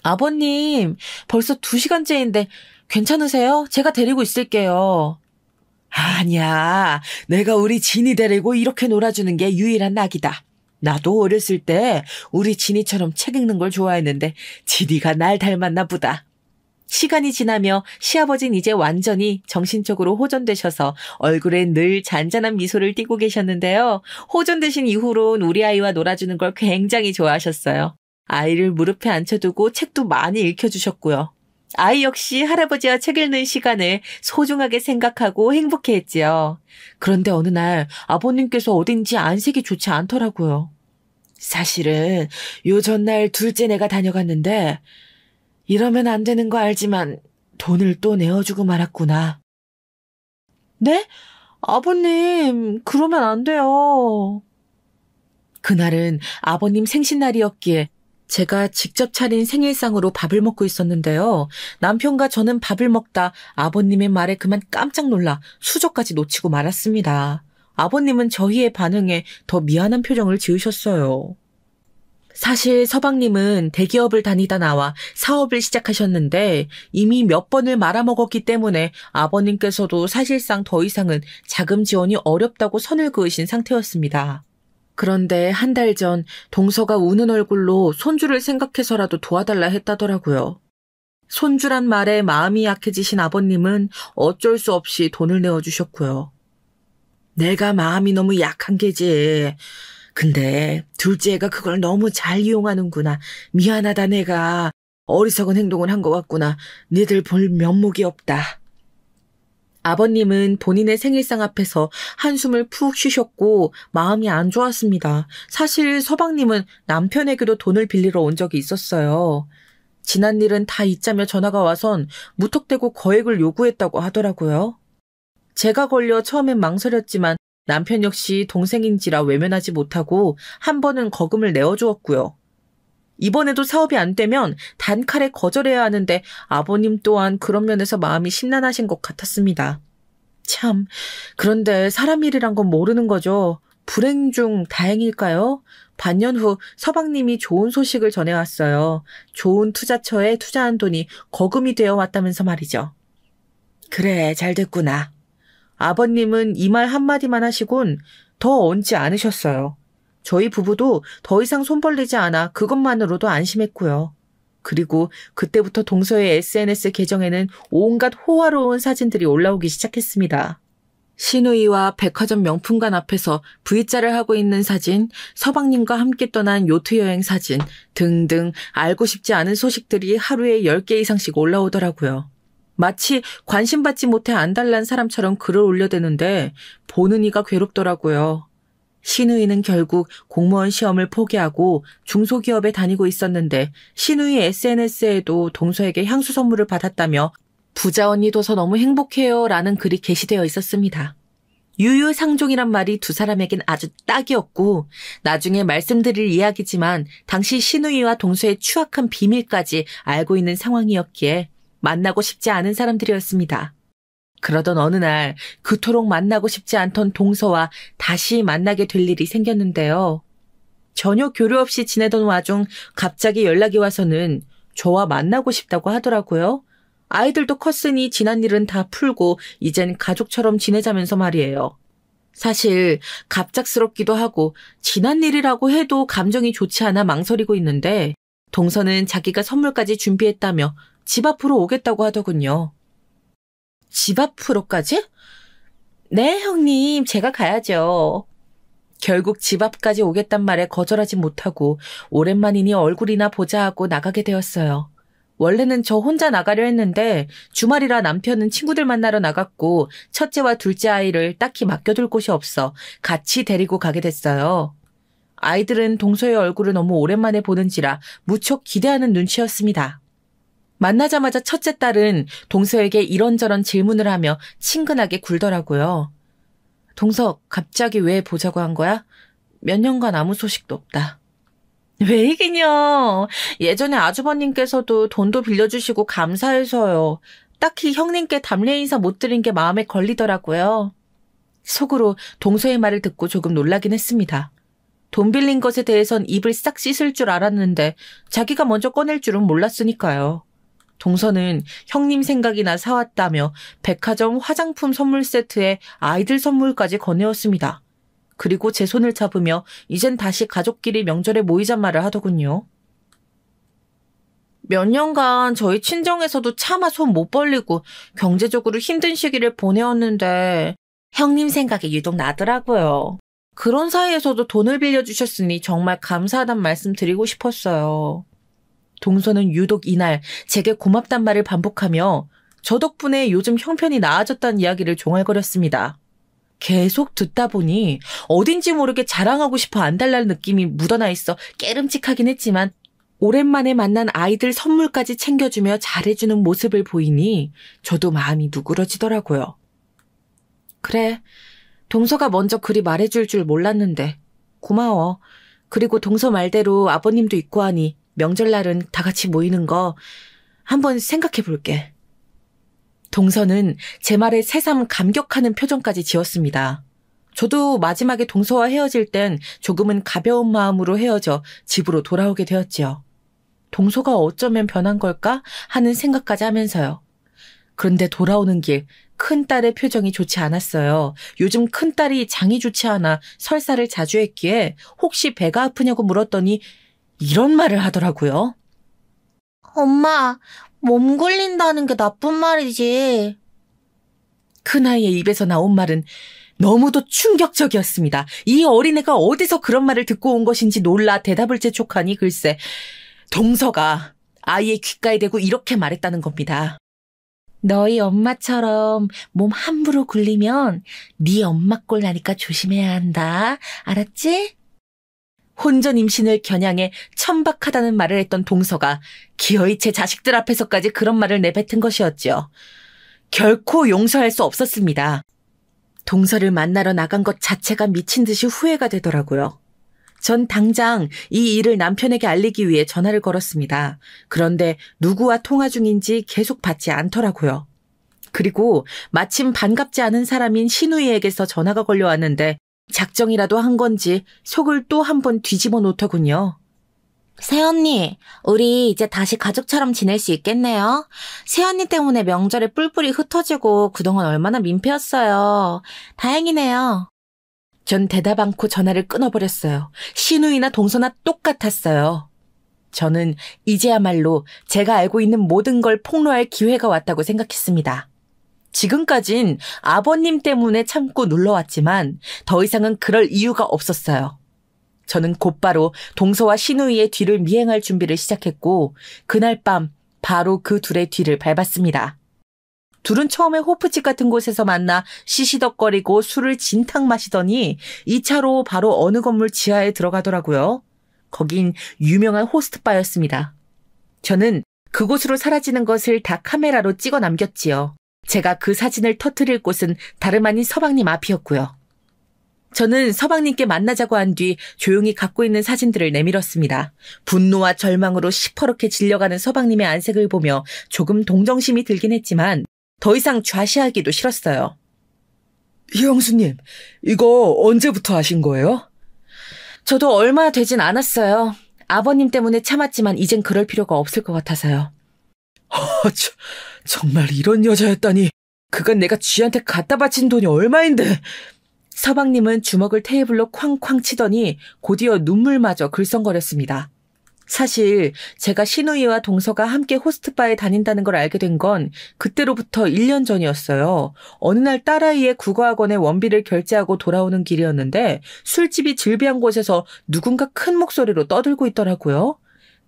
아버님, 벌써 2시간째인데 괜찮으세요? 제가 데리고 있을게요. 아니야, 내가 우리 진이 데리고 이렇게 놀아주는 게 유일한 낙이다. 나도 어렸을 때 우리 진이처럼 책 읽는 걸 좋아했는데 진이가 날 닮았나 보다. 시간이 지나며 시아버지는 이제 완전히 정신적으로 호전되셔서 얼굴에 늘 잔잔한 미소를 띠고 계셨는데요. 호전되신 이후론 우리 아이와 놀아주는 걸 굉장히 좋아하셨어요. 아이를 무릎에 앉혀두고 책도 많이 읽혀주셨고요. 아이 역시 할아버지와 책 읽는 시간을 소중하게 생각하고 행복해했지요. 그런데 어느 날 아버님께서 어딘지 안색이 좋지 않더라고요. 사실은 요 전날 둘째 내가 다녀갔는데 이러면 안 되는 거 알지만 돈을 또 내어주고 말았구나. 네? 아버님, 그러면 안 돼요. 그날은 아버님 생신날이었기에 제가 직접 차린 생일상으로 밥을 먹고 있었는데요. 남편과 저는 밥을 먹다 아버님의 말에 그만 깜짝 놀라 수저까지 놓치고 말았습니다. 아버님은 저희의 반응에 더 미안한 표정을 지으셨어요. 사실 서방님은 대기업을 다니다 나와 사업을 시작하셨는데 이미 몇 번을 말아먹었기 때문에 아버님께서도 사실상 더 이상은 자금 지원이 어렵다고 선을 그으신 상태였습니다. 그런데 한 달 전 동서가 우는 얼굴로 손주를 생각해서라도 도와달라 했다더라고요. 손주란 말에 마음이 약해지신 아버님은 어쩔 수 없이 돈을 내어주셨고요. 내가 마음이 너무 약한 게지. 근데 둘째가 그걸 너무 잘 이용하는구나. 미안하다 내가. 어리석은 행동을 한 것 같구나. 니들 볼 면목이 없다. 아버님은 본인의 생일상 앞에서 한숨을 푹 쉬셨고 마음이 안 좋았습니다. 사실 서방님은 남편에게도 돈을 빌리러 온 적이 있었어요. 지난 일은 다 잊자며 전화가 와선 무턱대고 거액을 요구했다고 하더라고요. 제가 걸려 처음엔 망설였지만 남편 역시 동생인지라 외면하지 못하고 한 번은 거금을 내어주었고요. 이번에도 사업이 안 되면 단칼에 거절해야 하는데 아버님 또한 그런 면에서 마음이 심란하신 것 같았습니다. 참, 그런데 사람 일이란 건 모르는 거죠. 불행 중 다행일까요? 반년 후 서방님이 좋은 소식을 전해왔어요. 좋은 투자처에 투자한 돈이 거금이 되어 왔다면서 말이죠. 그래, 잘 됐구나. 아버님은 이 말 한마디만 하시곤 더 얹지 않으셨어요. 저희 부부도 더 이상 손 벌리지 않아 그것만으로도 안심했고요. 그리고 그때부터 동서의 SNS 계정에는 온갖 호화로운 사진들이 올라오기 시작했습니다. 시누이와 백화점 명품관 앞에서 V자를 하고 있는 사진, 서방님과 함께 떠난 요트 여행 사진 등등 알고 싶지 않은 소식들이 하루에 10개 이상씩 올라오더라고요. 마치 관심받지 못해 안달난 사람처럼 글을 올려대는데 보는 이가 괴롭더라고요. 시누이는 결국 공무원 시험을 포기하고 중소기업에 다니고 있었는데 시누이 SNS에도 동서에게 향수 선물을 받았다며 부자 언니 둬서 너무 행복해요 라는 글이 게시되어 있었습니다. 유유상종이란 말이 두 사람에겐 아주 딱이었고 나중에 말씀드릴 이야기지만 당시 시누이와 동서의 추악한 비밀까지 알고 있는 상황이었기에 만나고 싶지 않은 사람들이었습니다. 그러던 어느 날 그토록 만나고 싶지 않던 동서와 다시 만나게 될 일이 생겼는데요. 전혀 교류 없이 지내던 와중 갑자기 연락이 와서는 저와 만나고 싶다고 하더라고요. 아이들도 컸으니 지난 일은 다 풀고 이젠 가족처럼 지내자면서 말이에요. 사실 갑작스럽기도 하고 지난 일이라고 해도 감정이 좋지 않아 망설이고 있는데 동서는 자기가 선물까지 준비했다며 집 앞으로 오겠다고 하더군요. 집 앞으로까지? 네, 형님, 제가 가야죠. 결국 집 앞까지 오겠단 말에 거절하지 못하고 오랜만이니 얼굴이나 보자 하고 나가게 되었어요. 원래는 저 혼자 나가려 했는데 주말이라 남편은 친구들 만나러 나갔고 첫째와 둘째 아이를 딱히 맡겨둘 곳이 없어 같이 데리고 가게 됐어요. 아이들은 동서의 얼굴을 너무 오랜만에 보는지라 무척 기대하는 눈치였습니다. 만나자마자 첫째 딸은 동서에게 이런저런 질문을 하며 친근하게 굴더라고요. 동서, 갑자기 왜 보자고 한 거야? 몇 년간 아무 소식도 없다. 왜 이기냐? 예전에 아주버님께서도 돈도 빌려주시고 감사해서요. 딱히 형님께 답례 인사 못 드린 게 마음에 걸리더라고요. 속으로 동서의 말을 듣고 조금 놀라긴 했습니다. 돈 빌린 것에 대해선 입을 싹 씻을 줄 알았는데 자기가 먼저 꺼낼 줄은 몰랐으니까요. 동서는 형님 생각이나 사왔다며 백화점 화장품 선물 세트에 아이들 선물까지 건네었습니다. 그리고 제 손을 잡으며 이젠 다시 가족끼리 명절에 모이잔 말을 하더군요. 몇 년간 저희 친정에서도 차마 손 못 벌리고 경제적으로 힘든 시기를 보내었는데 형님 생각이 유독 나더라고요. 그런 사이에서도 돈을 빌려주셨으니 정말 감사하단 말씀 드리고 싶었어요. 동서는 유독 이날 제게 고맙단 말을 반복하며 저 덕분에 요즘 형편이 나아졌다는 이야기를 종알거렸습니다. 계속 듣다 보니 어딘지 모르게 자랑하고 싶어 안달날 느낌이 묻어나 있어 깨름칙하긴 했지만 오랜만에 만난 아이들 선물까지 챙겨주며 잘해주는 모습을 보이니 저도 마음이 누그러지더라고요. 그래, 동서가 먼저 그리 말해줄 줄 몰랐는데 고마워. 그리고 동서 말대로 아버님도 있고 하니 명절날은 다 같이 모이는 거 한번 생각해 볼게. 동서는 제 말에 새삼 감격하는 표정까지 지었습니다. 저도 마지막에 동서와 헤어질 땐 조금은 가벼운 마음으로 헤어져 집으로 돌아오게 되었지요. 동서가 어쩌면 변한 걸까 하는 생각까지 하면서요. 그런데 돌아오는 길 큰딸의 표정이 좋지 않았어요. 요즘 큰딸이 장이 좋지 않아 설사를 자주 했기에 혹시 배가 아프냐고 물었더니 이런 말을 하더라고요. 엄마, 몸 굴린다는 게 나쁜 말이지. 큰아이의 입에서 나온 말은 너무도 충격적이었습니다. 이 어린애가 어디서 그런 말을 듣고 온 것인지 놀라 대답을 재촉하니 글쎄 동서가 아이의 귓가에 대고 이렇게 말했다는 겁니다. 너희 엄마처럼 몸 함부로 굴리면 네 엄마 꼴 나니까 조심해야 한다. 알았지? 혼전 임신을 겨냥해 천박하다는 말을 했던 동서가 기어이 제 자식들 앞에서까지 그런 말을 내뱉은 것이었지요. 결코 용서할 수 없었습니다. 동서를 만나러 나간 것 자체가 미친 듯이 후회가 되더라고요. 전 당장 이 일을 남편에게 알리기 위해 전화를 걸었습니다. 그런데 누구와 통화 중인지 계속 받지 않더라고요. 그리고 마침 반갑지 않은 사람인 신우이에게서 전화가 걸려왔는데 작정이라도 한 건지 속을 또 한 번 뒤집어 놓더군요. 새언니, 우리 이제 다시 가족처럼 지낼 수 있겠네요. 새언니 때문에 명절에 뿔뿔이 흩어지고 그동안 얼마나 민폐였어요. 다행이네요. 전 대답 않고 전화를 끊어버렸어요. 신우이나 동서나 똑같았어요. 저는 이제야말로 제가 알고 있는 모든 걸 폭로할 기회가 왔다고 생각했습니다. 지금까진 아버님 때문에 참고 눌러왔지만 더 이상은 그럴 이유가 없었어요. 저는 곧바로 동서와 신우이의 뒤를 미행할 준비를 시작했고 그날 밤 바로 그 둘의 뒤를 밟았습니다. 둘은 처음에 호프집 같은 곳에서 만나 시시덕거리고 술을 진탕 마시더니 2차로 바로 어느 건물 지하에 들어가더라고요. 거긴 유명한 호스트바였습니다. 저는 그곳으로 사라지는 것을 다 카메라로 찍어 남겼지요. 제가 그 사진을 터뜨릴 곳은 다름 아닌 서방님 앞이었고요. 저는 서방님께 만나자고 한 뒤 조용히 갖고 있는 사진들을 내밀었습니다. 분노와 절망으로 시퍼렇게 질려가는 서방님의 안색을 보며 조금 동정심이 들긴 했지만 더 이상 좌시하기도 싫었어요. 형수님, 이거 언제부터 하신 거예요? 저도 얼마 되진 않았어요. 아버님 때문에 참았지만 이젠 그럴 필요가 없을 것 같아서요. 정말 이런 여자였다니. 그간 내가 쥐한테 갖다 바친 돈이 얼마인데. 서방님은 주먹을 테이블로 쾅쾅 치더니 곧이어 눈물마저 글썽거렸습니다. 사실 제가 신우이와 동서가 함께 호스트바에 다닌다는 걸 알게 된 건 그때로부터 1년 전이었어요. 어느 날 딸아이의 국어학원에 원비를 결제하고 돌아오는 길이었는데 술집이 즐비한 곳에서 누군가 큰 목소리로 떠들고 있더라고요.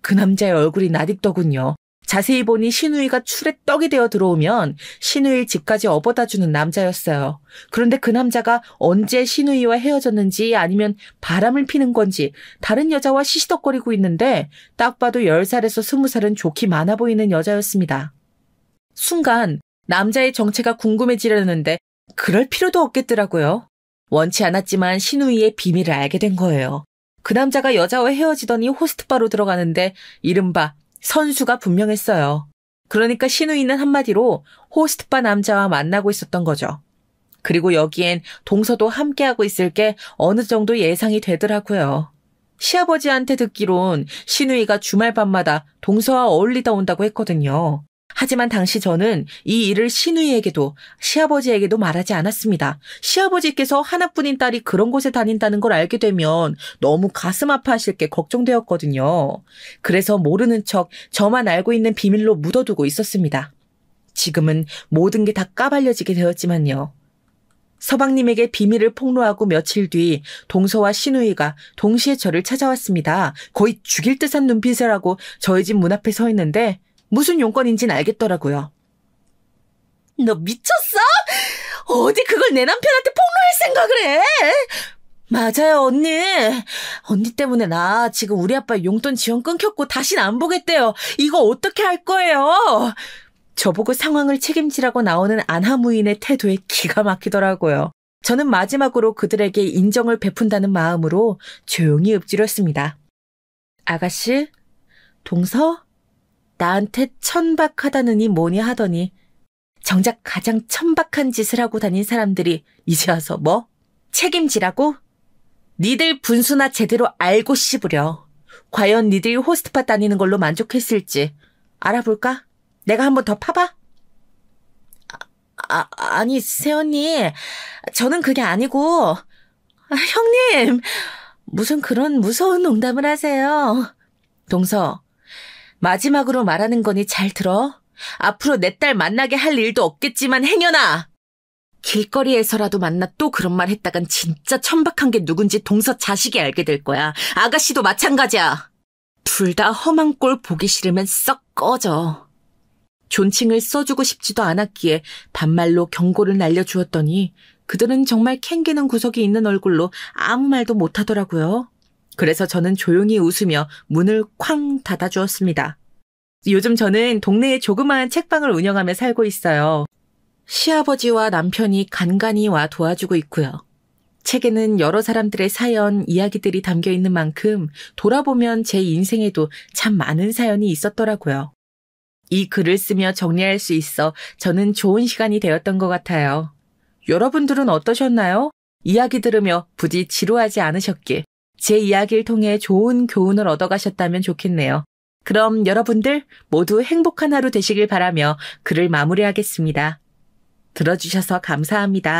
그 남자의 얼굴이 낯익더군요. 자세히 보니 신우이가 술에 떡이 되어 들어오면 신우이를 집까지 업어다주는 남자였어요. 그런데 그 남자가 언제 신우이와 헤어졌는지 아니면 바람을 피는 건지 다른 여자와 시시덕거리고 있는데 딱 봐도 10살에서 20살은 좋기 많아 보이는 여자였습니다. 순간 남자의 정체가 궁금해지려는데 그럴 필요도 없겠더라고요. 원치 않았지만 신우이의 비밀을 알게 된 거예요. 그 남자가 여자와 헤어지더니 호스트바로 들어가는데 이른바 선수가 분명했어요. 그러니까 신우이는 한마디로 호스트바 남자와 만나고 있었던 거죠. 그리고 여기엔 동서도 함께하고 있을 게 어느 정도 예상이 되더라고요. 시아버지한테 듣기론 신우이가 주말 밤마다 동서와 어울리다 온다고 했거든요. 하지만 당시 저는 이 일을 신우이에게도 시아버지에게도 말하지 않았습니다. 시아버지께서 하나뿐인 딸이 그런 곳에 다닌다는 걸 알게 되면 너무 가슴 아파하실 게 걱정되었거든요. 그래서 모르는 척 저만 알고 있는 비밀로 묻어두고 있었습니다. 지금은 모든 게 다 까발려지게 되었지만요. 서방님에게 비밀을 폭로하고 며칠 뒤 동서와 신우이가 동시에 저를 찾아왔습니다. 거의 죽일 듯한 눈빛을 하고 저희 집 문 앞에 서 있는데 무슨 용건인지는 알겠더라고요. 너 미쳤어? 어디 그걸 내 남편한테 폭로할 생각을 해? 맞아요, 언니. 언니 때문에 나 지금 우리 아빠 용돈 지원 끊겼고 다신 안 보겠대요. 이거 어떻게 할 거예요? 저보고 상황을 책임지라고 나오는 안하무인의 태도에 기가 막히더라고요. 저는 마지막으로 그들에게 인정을 베푼다는 마음으로 조용히 읊조렸습니다. 아가씨, 동서? 나한테 천박하다느니 뭐니 하더니 정작 가장 천박한 짓을 하고 다닌 사람들이 이제 와서 뭐? 책임지라고? 니들 분수나 제대로 알고 씹으려. 과연 니들이 호스트바 다니는 걸로 만족했을지 알아볼까? 내가 한번 더 파봐? 아니, 새언니. 저는 그게 아니고. 형님, 무슨 그런 무서운 농담을 하세요. 동서, 마지막으로 말하는 거니 잘 들어. 앞으로 내 딸 만나게 할 일도 없겠지만 행여나 길거리에서라도 만나 또 그런 말 했다간 진짜 천박한 게 누군지 동서 자식이 알게 될 거야. 아가씨도 마찬가지야. 둘 다 험한 꼴 보기 싫으면 썩 꺼져. 존칭을 써주고 싶지도 않았기에 반말로 경고를 날려주었더니 그들은 정말 캥기는 구석이 있는 얼굴로 아무 말도 못하더라고요. 그래서 저는 조용히 웃으며 문을 쾅 닫아주었습니다. 요즘 저는 동네에 조그마한 책방을 운영하며 살고 있어요. 시아버지와 남편이 간간히 와 도와주고 있고요. 책에는 여러 사람들의 사연, 이야기들이 담겨 있는 만큼 돌아보면 제 인생에도 참 많은 사연이 있었더라고요. 이 글을 쓰며 정리할 수 있어 저는 좋은 시간이 되었던 것 같아요. 여러분들은 어떠셨나요? 이야기 들으며 부디 지루하지 않으셨길, 제 이야기를 통해 좋은 교훈을 얻어가셨다면 좋겠네요. 그럼 여러분들 모두 행복한 하루 되시길 바라며 글을 마무리하겠습니다. 들어주셔서 감사합니다.